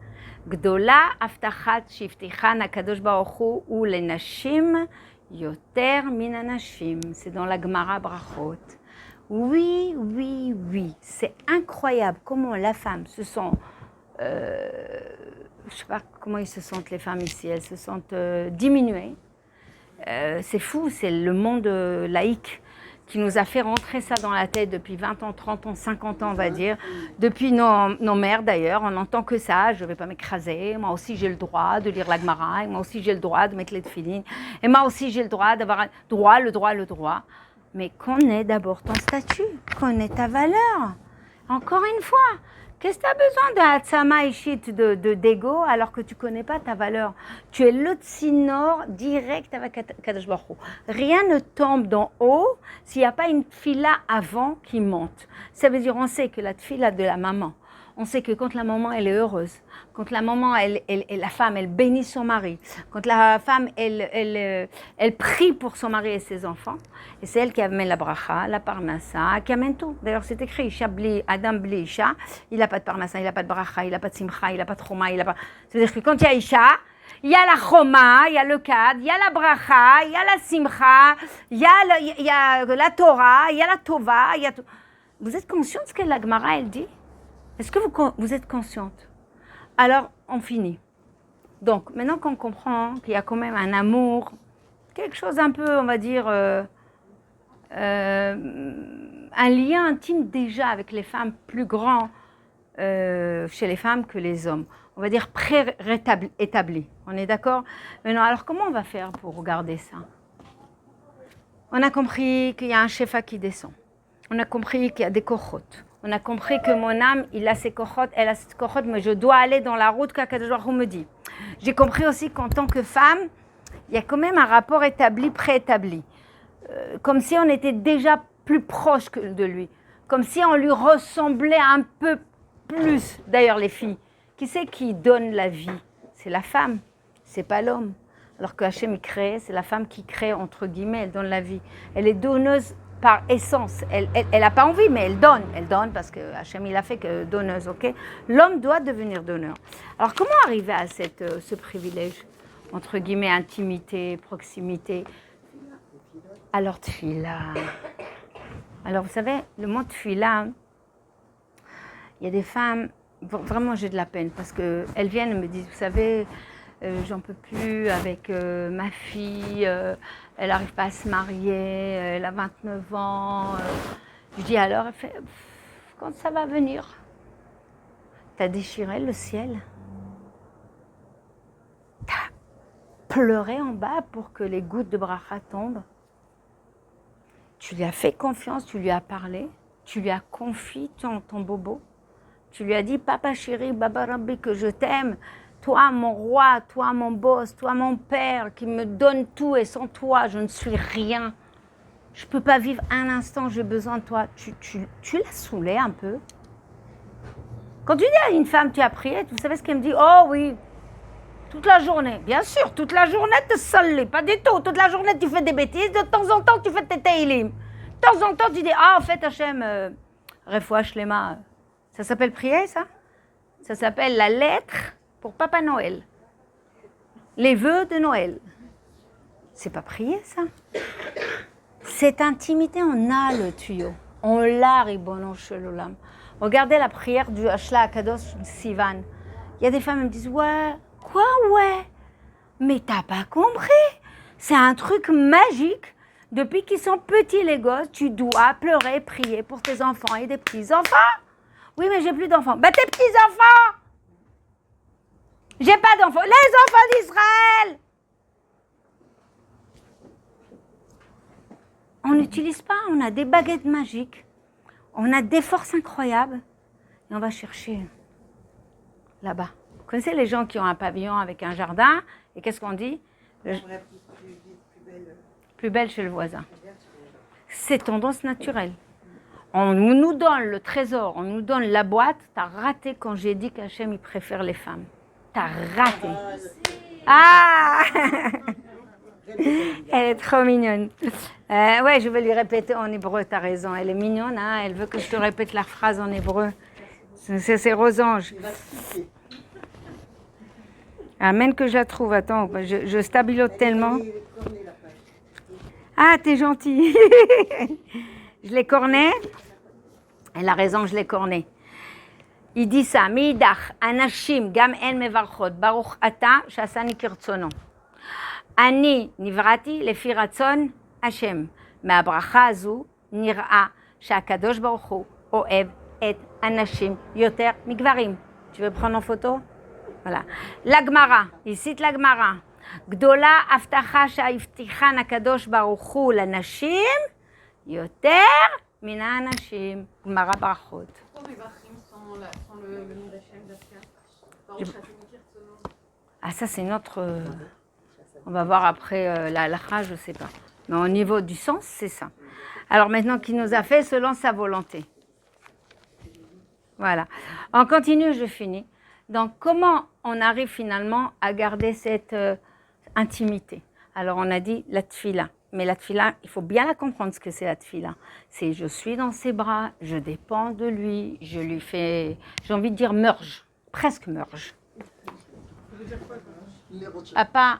Gdola Aftachat Shiftichan Akadosh Baruch Hu ou les Nashim Yoter Min Anashim. C'est dans la Gemara Brachot. Oui, c'est incroyable comment la femme se sent. Je ne sais pas comment ils se sentent les femmes ici, elles se sentent diminuées. C'est fou, c'est le monde laïque qui nous a fait rentrer ça dans la tête depuis 20 ans, 30 ans, 50 ans, on va dire. Depuis nos mères d'ailleurs, on n'entend que ça, je ne vais pas m'écraser, moi aussi j'ai le droit de lire la Gemara, et moi aussi j'ai le droit de mettre les tefilines, et moi aussi j'ai le droit d'avoir le droit. Mais connais d'abord ton statut, connais ta valeur. Encore une fois. Qu'est-ce que tu as besoin de Hatzama Ishit, d'ego, alors que tu ne connais pas ta valeur? Tu es le tsinor direct avec Kadosh Baruch Hu. Rien ne tombe d'en haut s'il n'y a pas une tfila avant qui monte. Ça veut dire, on sait que la tfila de la maman, on sait que quand la maman, elle est heureuse, quand la maman, la femme, elle bénit son mari, quand la femme, elle prie pour son mari et ses enfants, et c'est elle qui amène la bracha, la parnassa, qui amène tout. D'ailleurs, c'est écrit, Isha bli, Adam bli Isha, il n'a pas de parnassa, il n'a pas de bracha, il n'a pas de simcha, il n'a pas de choma, il n'a pas... C'est-à-dire que quand il y a Isha, il y a la choma, il y a le kad, il y a la bracha, il y a la simcha, il y a la Torah, il y a la tova, il y a tout. Vous êtes conscient de ce que la Gemara, elle dit? Est-ce que vous êtes consciente? Alors, on finit. Donc, maintenant qu'on comprend qu'il y a quand même un amour, quelque chose un peu, on va dire, un lien intime déjà avec les femmes plus grand chez les femmes que les hommes. On va dire pré-établi. On est d'accord? Maintenant, alors comment on va faire pour regarder ça? On a compris qu'il y a un shefa qui descend. On a compris qu'il y a des kochot. On a compris que mon âme, il a ses kochot, elle a ses kochot, mais je dois aller dans la route qu'Akadosh Baruch Hu me dit. J'ai compris aussi qu'en tant que femme, il y a quand même un rapport établi, préétabli. Comme si on était déjà plus proche que de lui. Comme si on lui ressemblait un peu plus, d'ailleurs les filles, qui c'est qui donne la vie? C'est la femme, c'est pas l'homme. Alors que Hachem, il crée, c'est la femme qui crée, entre guillemets, elle donne la vie. Elle est donneuse par essence. Elle n'a pas envie, mais elle donne parce que Hachem, il a fait que donneuse, ok? L'homme doit devenir donneur. Alors comment arriver à ce privilège, entre guillemets, intimité, proximité? Alors tfila. Alors vous savez, le mot tfila, il y a des femmes, vraiment j'ai de la peine parce qu'elles viennent et me disent, vous savez, j'en peux plus avec ma fille, elle n'arrive pas à se marier, elle a 29 ans. Je dis alors, elle fait, quand ça va venir? T'as déchiré le ciel? T'as pleuré en bas pour que les gouttes de bracha tombent? Tu lui as fait confiance, tu lui as parlé, tu lui as confié ton bobo. Tu lui as dit, papa chéri, baba rabbi, que je t'aime. Toi, mon roi, toi, mon boss, toi, mon père, qui me donne tout et sans toi, je ne suis rien. Je ne peux pas vivre un instant, j'ai besoin de toi. Tu l'as saoulé un peu. Quand tu dis à une femme, tu as prié, vous savez ce qu'elle me dit? Oh oui, toute la journée. Bien sûr, toute la journée, tu te saoulé, pas du tout. Toute la journée, tu fais des bêtises. De temps en temps, tu fais tes teilim. De temps en temps, tu dis, ah, en fait, Hachem, refoua shlema. Ça s'appelle prier, ça? Ça s'appelle la lettre pour Papa Noël. Les vœux de Noël. C'est pas prier, ça? Cette intimité, on a le tuyau. On l'a, Ribono Shel Olam. Regardez la prière du Hashla Akadosh Sivan. Il y a des femmes qui me disent, ouais, quoi, ouais? Mais t'as pas compris. C'est un truc magique. Depuis qu'ils sont petits, les gosses, tu dois pleurer, prier pour tes enfants et des petits-enfants. Oui, mais j'ai plus d'enfants. Bah, tes petits-enfants! J'ai pas d'enfants. Les enfants d'Israël! On n'utilise pas, on a des baguettes magiques. On a des forces incroyables. Et on va chercher là-bas. Vous connaissez les gens qui ont un pavillon avec un jardin? Et qu'est-ce qu'on dit? Plus belle chez le voisin. C'est tendance naturelle. On nous donne le trésor, on nous donne la boîte. T'as raté quand j'ai dit qu'Hachem, il préfère les femmes. T'as raté. Ah! Elle est trop mignonne. Ouais, je vais lui répéter en hébreu, t'as raison. Elle est mignonne, hein? Elle veut que je te répète la phrase en hébreu. C'est Rosange. Amen que je la trouve. Attends, je stabilote tellement. Ah, t'es gentil. Je l'ai corné. Elle a raison, je l'ai corné. Il dit ça. Midach, anashim, gam en mevarchot, baruch ata, shasani kirtsono. Ani nivrati, lefi ratzon, Hashem. מהברכה הזו נראה שהקדוש ברוך הוא אוהב את הנשים יותר מגברים. Tu veux prendre en photo? Voilà. לגמרא, il cite לגמרא. גדולה הבטחה שהבטיחן הקדוש ברוך הוא לנשים יותר מן האנשים. גמרא ברכות. Pourquoi les Vachim sans le nom d'Hachem d'Aska? Ah, ça c'est notre... on va voir après la halakha, je ne sais pas. Mais au niveau du sens, c'est ça. Alors maintenant, qui nous a fait selon sa volonté. Voilà. On continue, je finis. Donc, comment on arrive finalement à garder cette intimité? Alors, on a dit la tfila. Mais la tfila, il faut bien la comprendre ce que c'est la tfila. C'est je suis dans ses bras, je dépends de lui, je lui fais, j'ai envie de dire merge, presque merge. Papa,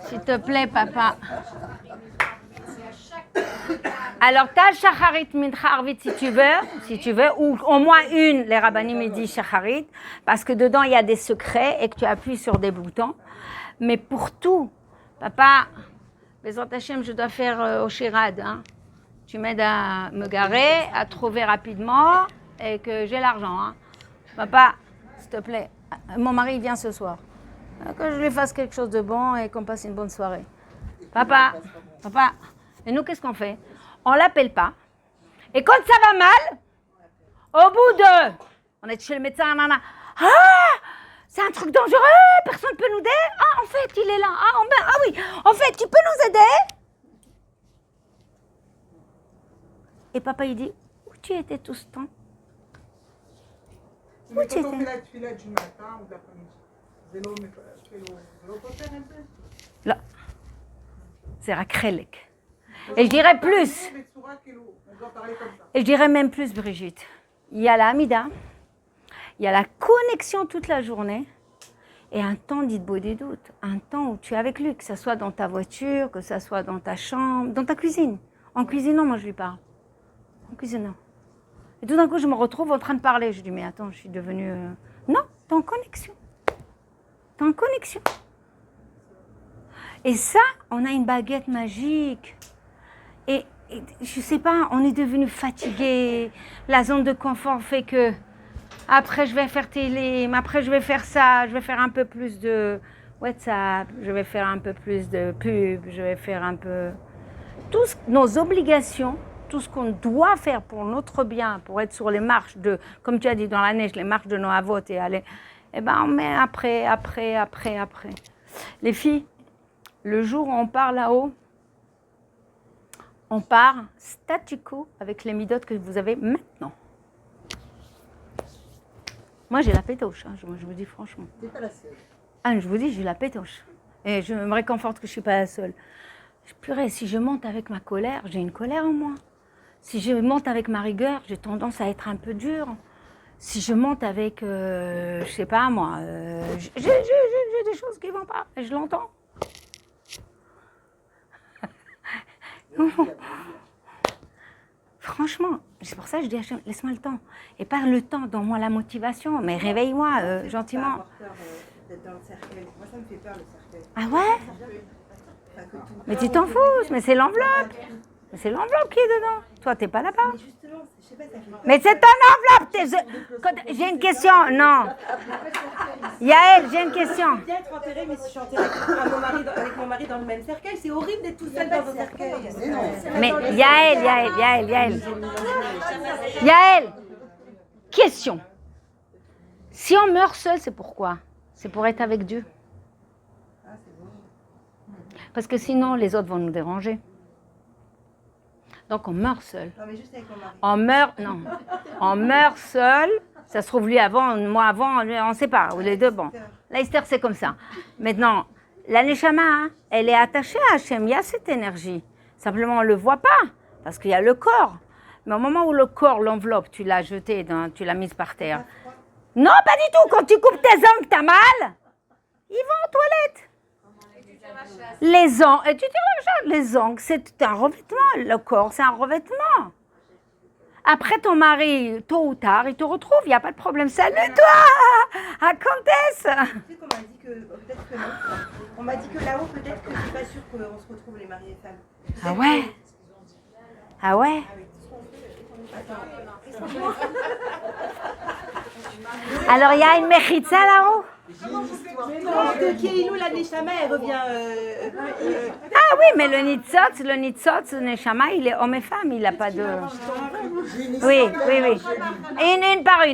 s'il te plaît, papa. Alors, t'as shacharit mincha arvit si tu veux, ou au moins une, les rabbanim me disent shacharit, parce que dedans il y a des secrets et que tu appuies sur des boutons. Mais pour tout, papa, Bezrat Hashem, je dois faire au Shirad. Hein. Tu m'aides à me garer, à trouver rapidement et que j'ai l'argent. Hein. Papa, s'il te plaît, mon mari vient ce soir. Que je lui fasse quelque chose de bon et qu'on passe une bonne soirée. Papa, et nous, qu'est-ce qu'on fait? On ne l'appelle pas. Et quand ça va mal, au bout de... On est chez le médecin, nana. Ah, c'est un truc dangereux, personne ne peut nous aider. Ah, en fait, il est là. Ah oui, en fait, tu peux nous aider? Et papa, il dit, où tu étais tout ce temps? Mais quand on fait la tefila du matin ou de l'après-midi, זה לא פותר את זה? לא. זה רק חלק. Et je dirais plus. בצורה כאילו, on doit parler comme ça. Et je dirais même plus, Brigitte. Il y a la Hamida, il y a la connexion toute la journée et un temps d'Idbo des doutes, un temps où tu es avec lui, que ce soit dans ta voiture, que ce soit dans ta chambre, dans ta cuisine. En cuisinant, moi je lui parle. En cuisinant. Et tout d'un coup, je me retrouve en train de parler. Je dis, mais attends, je suis devenue... Non, t'es en connexion. T'es en connexion. Et ça, on a une baguette magique. Et je sais pas, on est devenu fatigué. La zone de confort fait que après je vais faire télé, mais après je vais faire ça, je vais faire un peu plus de WhatsApp, je vais faire un peu plus de pub, je vais faire un peu nos obligations, tout ce qu'on doit faire pour notre bien, pour être sur les marches de, comme tu as dit dans la neige, les marches de nos avots et aller, eh ben on met après. Les filles, le jour où on part là-haut, on part statu quo avec les midotes que vous avez maintenant. Moi, j'ai la pétoche, hein, je vous dis franchement. Tu n'es pas la seule. Ah, je vous dis, j'ai la pétoche. Et je me réconforte que je ne suis pas la seule. Purée, si je monte avec ma colère, j'ai une colère en moi. Si je monte avec ma rigueur, j'ai tendance à être un peu dure. Si je monte avec, je sais pas moi, j'ai des choses qui ne vont pas, et je l'entends. Franchement, c'est pour ça que je dis à Hachem, laisse-moi le temps. Et pas le temps, donne-moi la motivation, mais réveille-moi gentiment. Avoir peur d'être dans le cercueil. Moi, ça me fait peur, le cercueil. Ah ouais? Enfin, que tout- Mais tu t'en fous, mais c'est l'enveloppe. Mais c'est l'enveloppe qui est dedans. Toi, t'es pas là-bas. Mais justement, je sais pas, ça fait peur. Mais c'est ton enveloppe. J'ai une question. Non. Yael, j'ai une question. Bien être enterré, mais si je suis enterrée avec mon mari dans le même cercueil, c'est horrible d'être tout seul dans un cercueil. Mais Yael, question. Si on meurt seul, c'est pourquoi? C'est pour être avec Dieu. Parce que sinon, les autres vont nous déranger. Donc, on meurt seul. Non, mais juste avec mon mari. On meurt seul. Ça se trouve, lui avant, moi avant, on ne sait pas. Ou les deux, bon. La Esther, c'est comme ça. Maintenant, la Neshama, hein, elle est attachée à Hachem. Il y a cette énergie. Simplement, on ne le voit pas. Parce qu'il y a le corps. Mais au moment où le corps, l'enveloppe, tu l'as jetée, tu l'as mise par terre. Non, pas du tout. Quand tu coupes tes ongles, t'as mal. Ils vont aux toilettes. Les ongles, et tu tires la chasse. Les ongles, c'est un revêtement. Le corps, c'est un revêtement. Après, ton mari, tôt ou tard, il te retrouve. Il n'y a pas de problème. Salut, toi, à Comtesse. Tu sais qu'on m'a dit que, peut-être que non. On m'a dit que là-haut, peut-être que c'est pas sûr qu'on se retrouve les maris et femmes. Ah ouais? Ah ouais? Alors, il y a une mechitza là-haut? De Keilou, la Neshama, elle revient. Ah oui, mais le nitzot, le neshama, il est homme et femme, il n'a pas de... Oui. Une par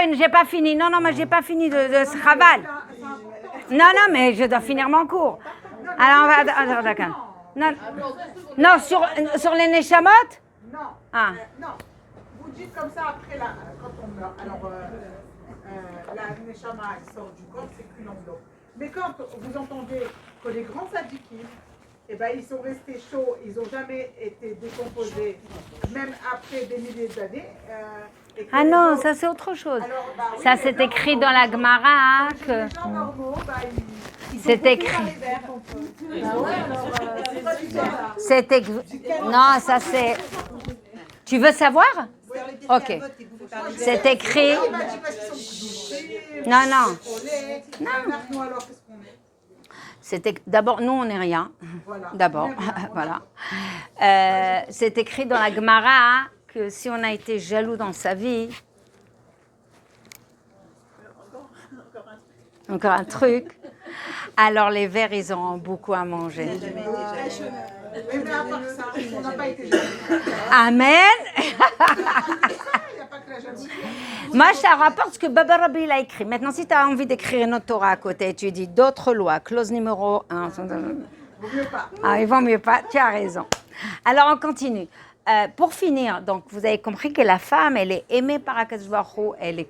une, j'ai pas fini. Non, moi j'ai pas fini de ce raval. Non, mais je dois finir mon cours. Alors, on va... D'accord. Non, sur les neshamot? Non. Ah. Non. Vous dites comme ça après, quand on meurt. Alors, la Neshama sort du corps, c'est qu'une enveloppe. Mais quand vous entendez que les grands sadikim, eh ben, ils sont restés chauds, ils n'ont jamais été décomposés, même après des milliers d'années. Ah non, ça c'est autre chose. Alors, oui, Ça c'est écrit dans la Gemara que... Les gens normaux, C'est écrit. C'est écrit. Non, ça c'est... Tu veux savoir? Ok. C'est écrit. Non. D'abord, nous, on n'est rien. D'abord, voilà. C'est écrit dans la Gemara que si on a été jaloux dans sa vie, encore un truc, alors les vers, ils auront beaucoup à manger. Mais à part ça, on n'a pas été jaloux. Amen. Il n'y a pas que la jalousie. Moi, je te rapporte ce que Baba Rabbi il a écrit. Maintenant, si tu as envie d'écrire une autre Torah à côté, tu dis d'autres lois, clause numéro 1. Vaut mieux pas. Ah, il vaut mieux pas, tu as raison. Alors, on continue. pour finir, donc vous avez compris que la femme, elle est aimée par Akadosh Baruch Hu, elle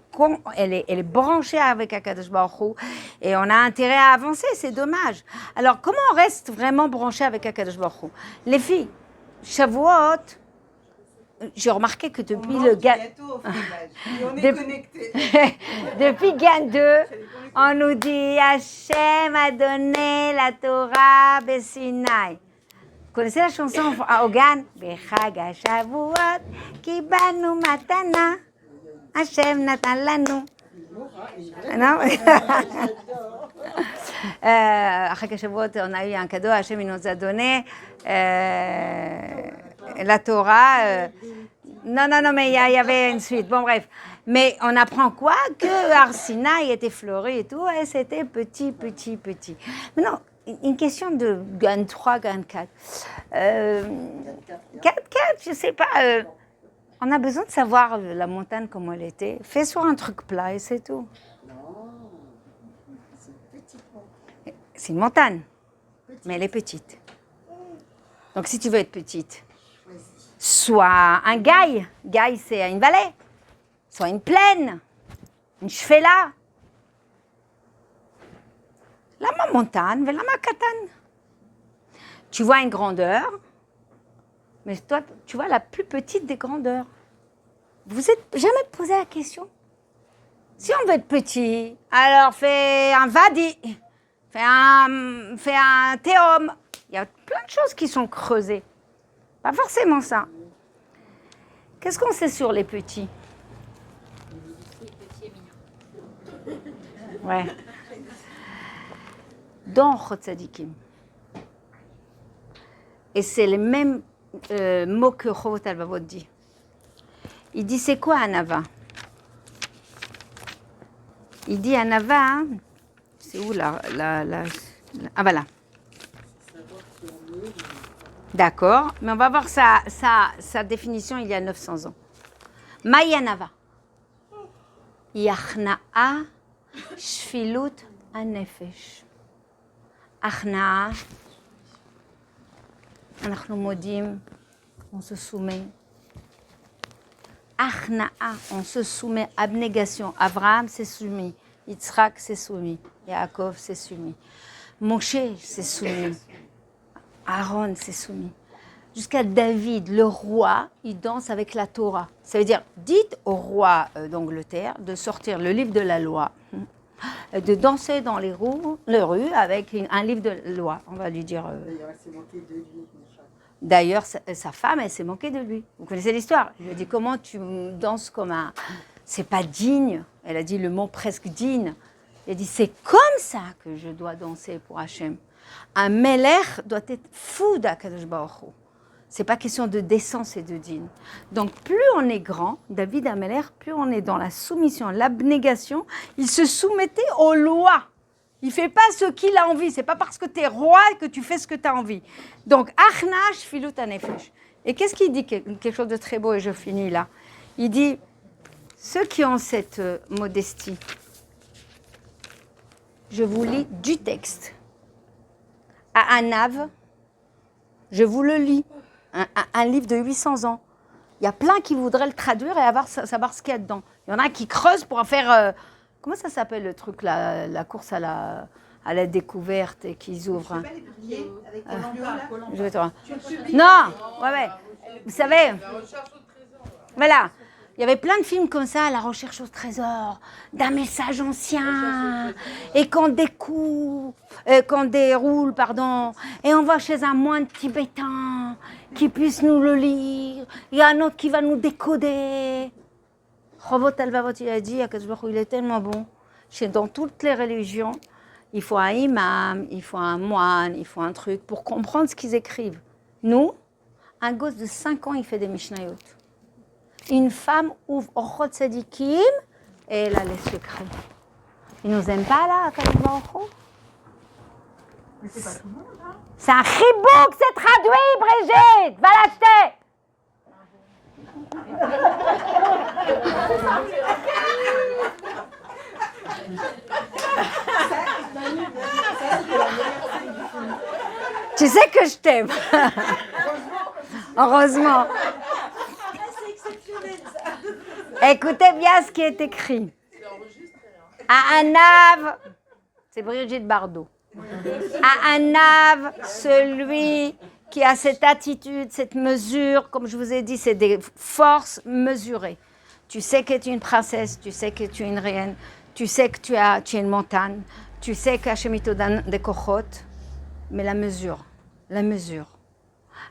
est branchée avec Akadosh Baruch Hu, et on a intérêt à avancer, c'est dommage. Alors, comment on reste vraiment branché avec Akadosh Baruch Hu? Les filles, Shavuot, j'ai remarqué que depuis le gâteau au fromage. Et on est connectés. Depuis Gan 2, on nous dit Hachem a donné la Torah Besinaï. Vous connaissez la chanson au Gan? Bechag HaShavuot, Kibanu Matana, Hachem Natan Lanu. Non? Chag HaShavuot, on a eu un cadeau, Hachem il nous a donné la Torah. Non, mais il y avait une suite. Bon, bref. Mais on apprend quoi? Que Arsinaï était fleuri et tout, et c'était petit. Maintenant, une question de GAN 3, GAN 4. 4, je sais pas. On a besoin de savoir la montagne, comment elle était. Fais sur un truc plat et c'est tout. Non, c'est une petite montagne. C'est une montagne, mais elle est petite. Donc, si tu veux être petite, soit un gaï. Gaï, c'est une vallée. Soit une plaine, une shfela. Lama montagne, lama katan. Tu vois une grandeur, mais toi, tu vois la plus petite des grandeurs. Vous êtes jamais posé la question? Si on veut être petit, alors fais un vadi, fais un théum. Il y a plein de choses qui sont creusées. Pas forcément ça. Qu'est-ce qu'on sait sur les petits? Ouais. Dans Chot Tzadikim. Et c'est les mêmes mots que Chovot Halvavot dit. Il dit, c'est quoi Anava? Il dit Anava, c'est où ah voilà. D'accord, mais on va voir sa définition il y a 900 ans. Maï Anava. Yachna'a shfilut הנפש. הכנעה, אנחנו מודים, on se soumet. הכנעה, on se soumet. Abnégation, Abraham s'est soumis, Yitzhak s'est soumis, Yaakov s'est soumis, Moshe s'est soumis, Aaron s'est soumis. Jusqu'à David, le roi, il danse avec la Torah. Ça veut dire, dites au roi d'Angleterre de sortir le livre de la loi, de danser dans les rues avec un livre de loi, on va lui dire. D'ailleurs, elle s'est moquée de lui. D'ailleurs, sa femme, elle s'est moquée de lui. Vous connaissez l'histoire? Je lui ai dit, comment tu danses comme un... C'est pas digne. Elle a dit le mot presque digne. Elle a dit, c'est comme ça que je dois danser pour Hachem. Un melech doit être fou d'Akadosh Baruch Hu. C'est pas question de décence et de digne. Donc, plus on est grand, David Ameler, plus on est dans la soumission, l'abnégation, il se soumettait aux lois. Il ne fait pas ce qu'il a envie. Ce n'est pas parce que tu es roi que tu fais ce que tu as envie. Donc, Achnash filut hanefesh. Et qu'est-ce qu'il dit? Quelque chose de très beau, et je finis là. Il dit, ceux qui ont cette modestie, je vous lis du texte. À Anav, je vous le lis. Un livre de 800 ans. Il y a plein qui voudraient le traduire et savoir ce qu'il y a dedans. Il y en a qui creusent pour en faire... comment ça s'appelle le truc, la course à la découverte et qu'ils ouvrent? Je sais pas, les billets avec Colombo, Je vais te voir. Tu le publies? Non, ouais. Vous savez, voilà. Il y avait plein de films comme ça, la recherche au trésor, d'un message ancien, et qu'on déroule, et on va chez un moine tibétain qui puisse nous le lire, il y a un autre qui va nous décoder. Chovot Halvavot, il a dit, il est tellement bon. Dans toutes les religions, il faut un imam, il faut un moine, il faut un truc pour comprendre ce qu'ils écrivent. Nous, un gosse de 5 ans, il fait des Mishnayot. Une femme ouvre Orchot Tzadikim et elle a les secrets. Ils nous aiment pas là, à Kadosh Baruch Hu? Mais c'est pas tout le monde, hein. C'est un chibouk, c'est traduit, Brigitte. Va l'acheter. Tu sais que je t'aime. Heureusement. Écoutez bien ce qui est écrit. À Anav, c'est Brigitte Bardot. À Anav, celui qui a cette attitude, cette mesure, comme je vous ai dit, c'est des forces mesurées. Tu sais que tu es une princesse, tu sais que tu es une reine, tu sais que tu es une montagne, tu sais qu'Hachem te donne des cochotes, mais la mesure.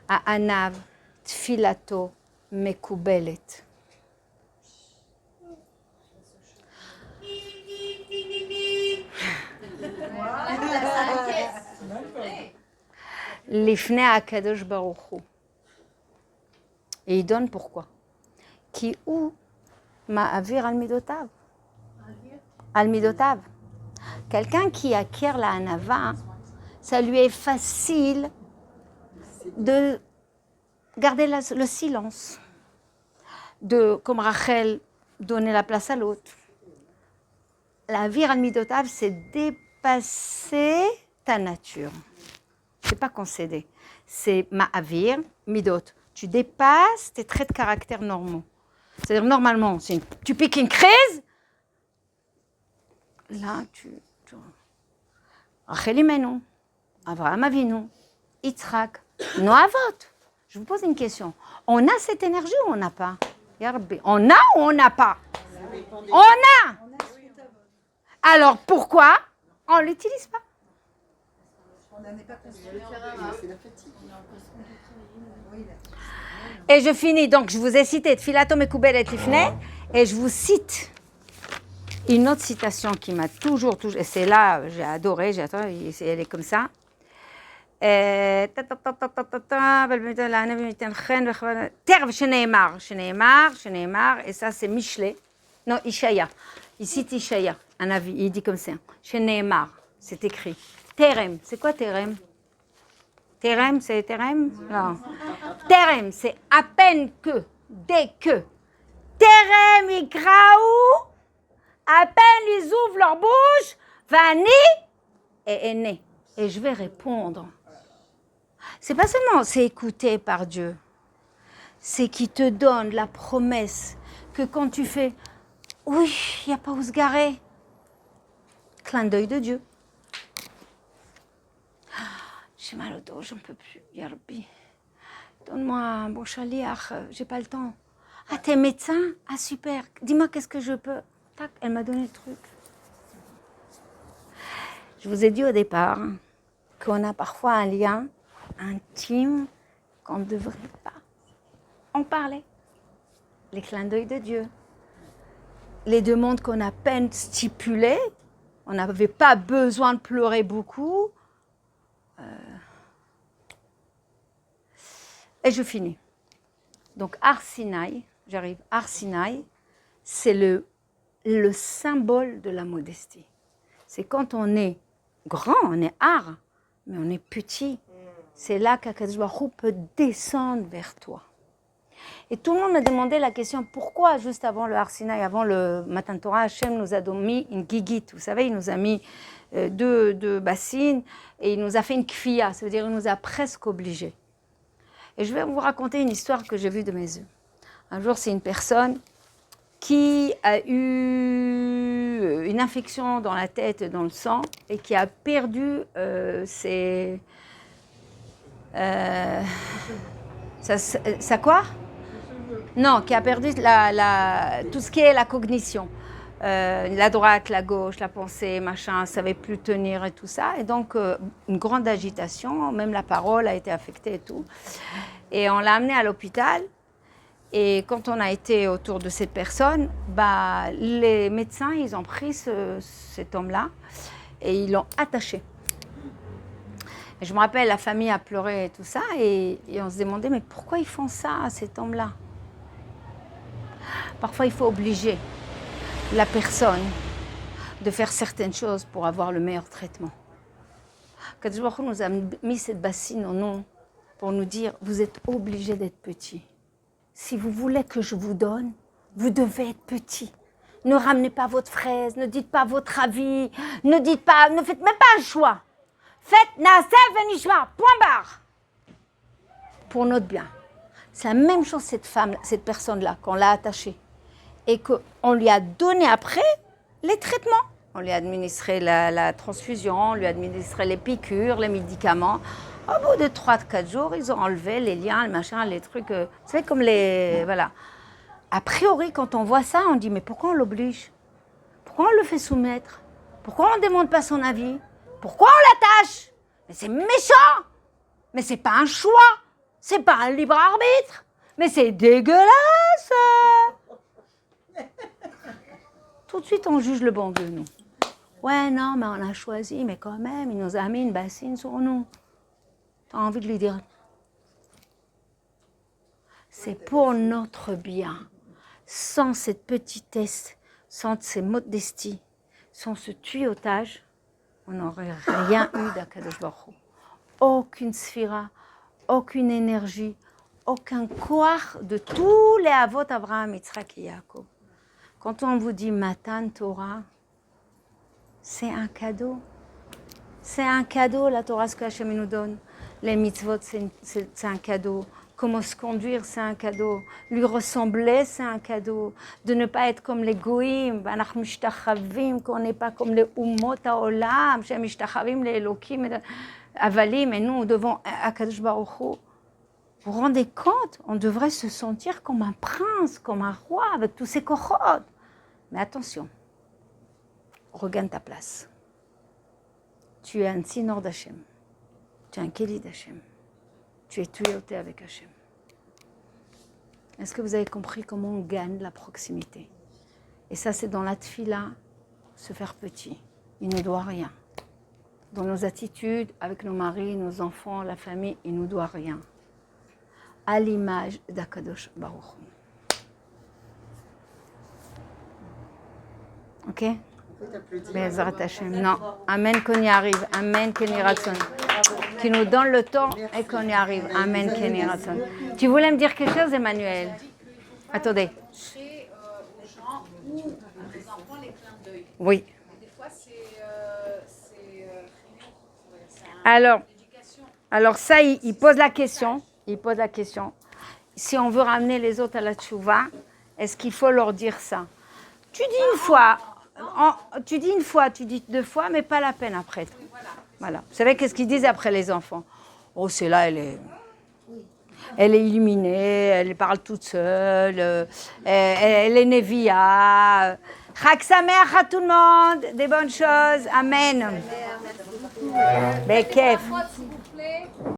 À Anav, tfilato mekubelet. Lifnei HaKadosh Baruch Hu. Et il donne pourquoi? Ki hu ma'avir al midotav. Al midotav. Quelqu'un qui acquiert la hanava, ça lui est facile de garder le silence, de, comme Rachel, donner la place à l'autre. La vir al midotav, c'est dépasser ta nature. C'est pas concéder. C'est ma'avir, midot. Tu dépasses tes traits de caractère normaux. C'est-à-dire, normalement, tu piques une crise, là, Rachel Imenu, Avraham Avinu, Yitzhak, Noavot. Je vous pose une question. On a cette énergie ou on n'a pas? On a ou on n'a pas? On a. Alors, pourquoi on ne l'utilise pas? On n'en est pas conscient. C'est la fatigue. Et je finis. Donc, je vous ai cité Tfilato Mekubelet Lifnei, et je vous cite une autre citation qui m'a toujours, et c'est là, j'ai adoré, elle est comme ça. Sheneemar, et ça c'est Michelet, non, Ishaya. Il cite Ishaya, un avis, il dit comme ça. Sheneemar, c'est écrit. Terem, c'est quoi Terem? Terem, c'est Terem? Non. Terem, c'est à peine que, dès que. Terem, Ikraou, à peine ils ouvrent leur bouche, Vani et Aîné. Et je vais répondre. C'est pas seulement, c'est écouté par Dieu. C'est qu'il te donne la promesse que quand tu fais, oui, il n'y a pas où se garer. Clin d'œil de Dieu. J'ai mal au dos, j'en peux plus. Yarbi. Donne-moi un bon chaliach, j'ai pas le temps. Ah, t'es médecin? Ah, super. Dis-moi qu'est-ce que je peux. Tac, elle m'a donné le truc. Je vous ai dit au départ qu'on a parfois un lien intime qu'on ne devrait pas en parler. Les clins d'œil de Dieu. Les demandes qu'on a à peine stipulées. On n'avait pas besoin de pleurer beaucoup. Et je finis. Donc, Har Sinaï, j'arrive. Har Sinaï, c'est le symbole de la modestie. C'est quand on est grand, on est Har, mais on est petit. C'est là qu'Akadosh Baruch Hu peut descendre vers toi. Et tout le monde m'a demandé la question, pourquoi juste avant le Har Sinaï, avant le Matan Torah, Hachem nous a mis une gigit. Vous savez, il nous a mis deux bassines et il nous a fait une kfiya, ça veut dire qu'il nous a presque obligés. Et je vais vous raconter une histoire que j'ai vue de mes yeux. Un jour, c'est une personne qui a eu une infection dans la tête et dans le sang et qui a perdu ça quoi? Non, qui a perdu tout ce qui est la cognition. La droite, la gauche, la pensée, machin, ça ne savait plus tenir et tout ça. Et donc, une grande agitation, même la parole a été affectée et tout. Et on l'a amené à l'hôpital. Et quand on a été autour de cette personne, les médecins, ils ont pris cet homme-là et ils l'ont attaché. Et je me rappelle, la famille a pleuré et tout ça. Et on se demandait, mais pourquoi ils font ça à cet homme-là? Parfois, il faut obliger la personne de faire certaines choses pour avoir le meilleur traitement. Kadosh Baruch Hu nous a mis cette bassine au nom pour nous dire, vous êtes obligés d'être petits. Si vous voulez que je vous donne, vous devez être petit. Ne ramenez pas votre fraise, ne dites pas votre avis, ne faites même pas un choix. Faites Naaseh Venishma, point barre. Pour notre bien. C'est la même chose cette personne-là, qu'on l'a attachée. et qu'on lui a donné après les traitements. On lui a administré la transfusion, on lui a administré les piqûres, les médicaments. Au bout de 3-4 jours, ils ont enlevé les liens, les machins, les trucs. Vous savez, comme les... Voilà. A priori, quand on voit ça, on dit, mais pourquoi on l'oblige? Pourquoi on le fait soumettre? Pourquoi on ne demande pas son avis? Pourquoi on l'attache? Mais c'est méchant! Mais c'est pas un choix! C'est pas un libre arbitre! Mais c'est dégueulasse! Tout de suite, on juge le bon Dieu, nous. Ouais, non, mais on a choisi, mais quand même, il nous a mis une bassine sur nous. T'as envie de lui dire, c'est pour notre bien. Sans cette petitesse, sans ces modesties, sans ce tuyautage, on n'aurait rien eu d'Akadosh Baruch Hu. Aucune sphira, aucune énergie, aucun koach de tous les avot Abraham, Yitzhak et Yaakov. Quand on vous dit Matan Torah, c'est un cadeau. C'est un cadeau, la Torah, ce que Hashem nous donne. Les mitzvot, c'est un cadeau. Comment se conduire, c'est un cadeau. Lui ressembler, c'est un cadeau. De ne pas être comme les goïm, qu'on n'est pas comme les umot haolam, les elokim, avalim, et nous devons Akadosh Baruch Hu. Vous vous rendez compte, on devrait se sentir comme un prince, comme un roi, avec tous ses kochot. Mais attention, regagne ta place. Tu es un tzinor d'Hachem. Tu es un keli d'Hachem. Tu es tuyauté avec Hachem. Est-ce que vous avez compris comment on gagne la proximité? Et ça, c'est dans la tfila, se faire petit. Il ne doit rien. Dans nos attitudes, avec nos maris, nos enfants, la famille, il ne nous doit rien. À l'image d'Akadosh Baruch Hu. Ok? Bezrat Hashem. Non. Amen qu'on y arrive. Amen qu'on y ratson. Qui nous donne le temps et qu'on y arrive. Amen qu'on y ratson. Tu voulais me dire quelque chose, Emmanuel? Attendez. Chez les gens ou les enfants, les clins d'œil. Oui. Des fois, c'est Alors ça, il pose la question. Il pose la question. Si on veut ramener les autres à la tchouva, est-ce qu'il faut leur dire ça? Tu dis une fois, tu dis 2 fois, mais pas la peine après. Voilà. Vous savez qu'est-ce qu'ils disent après les enfants? Oh, c'est là, elle est illuminée, elle parle toute seule, elle est Nevia. Chag Sameach à tout le monde, des bonnes choses. Amen. Bekef.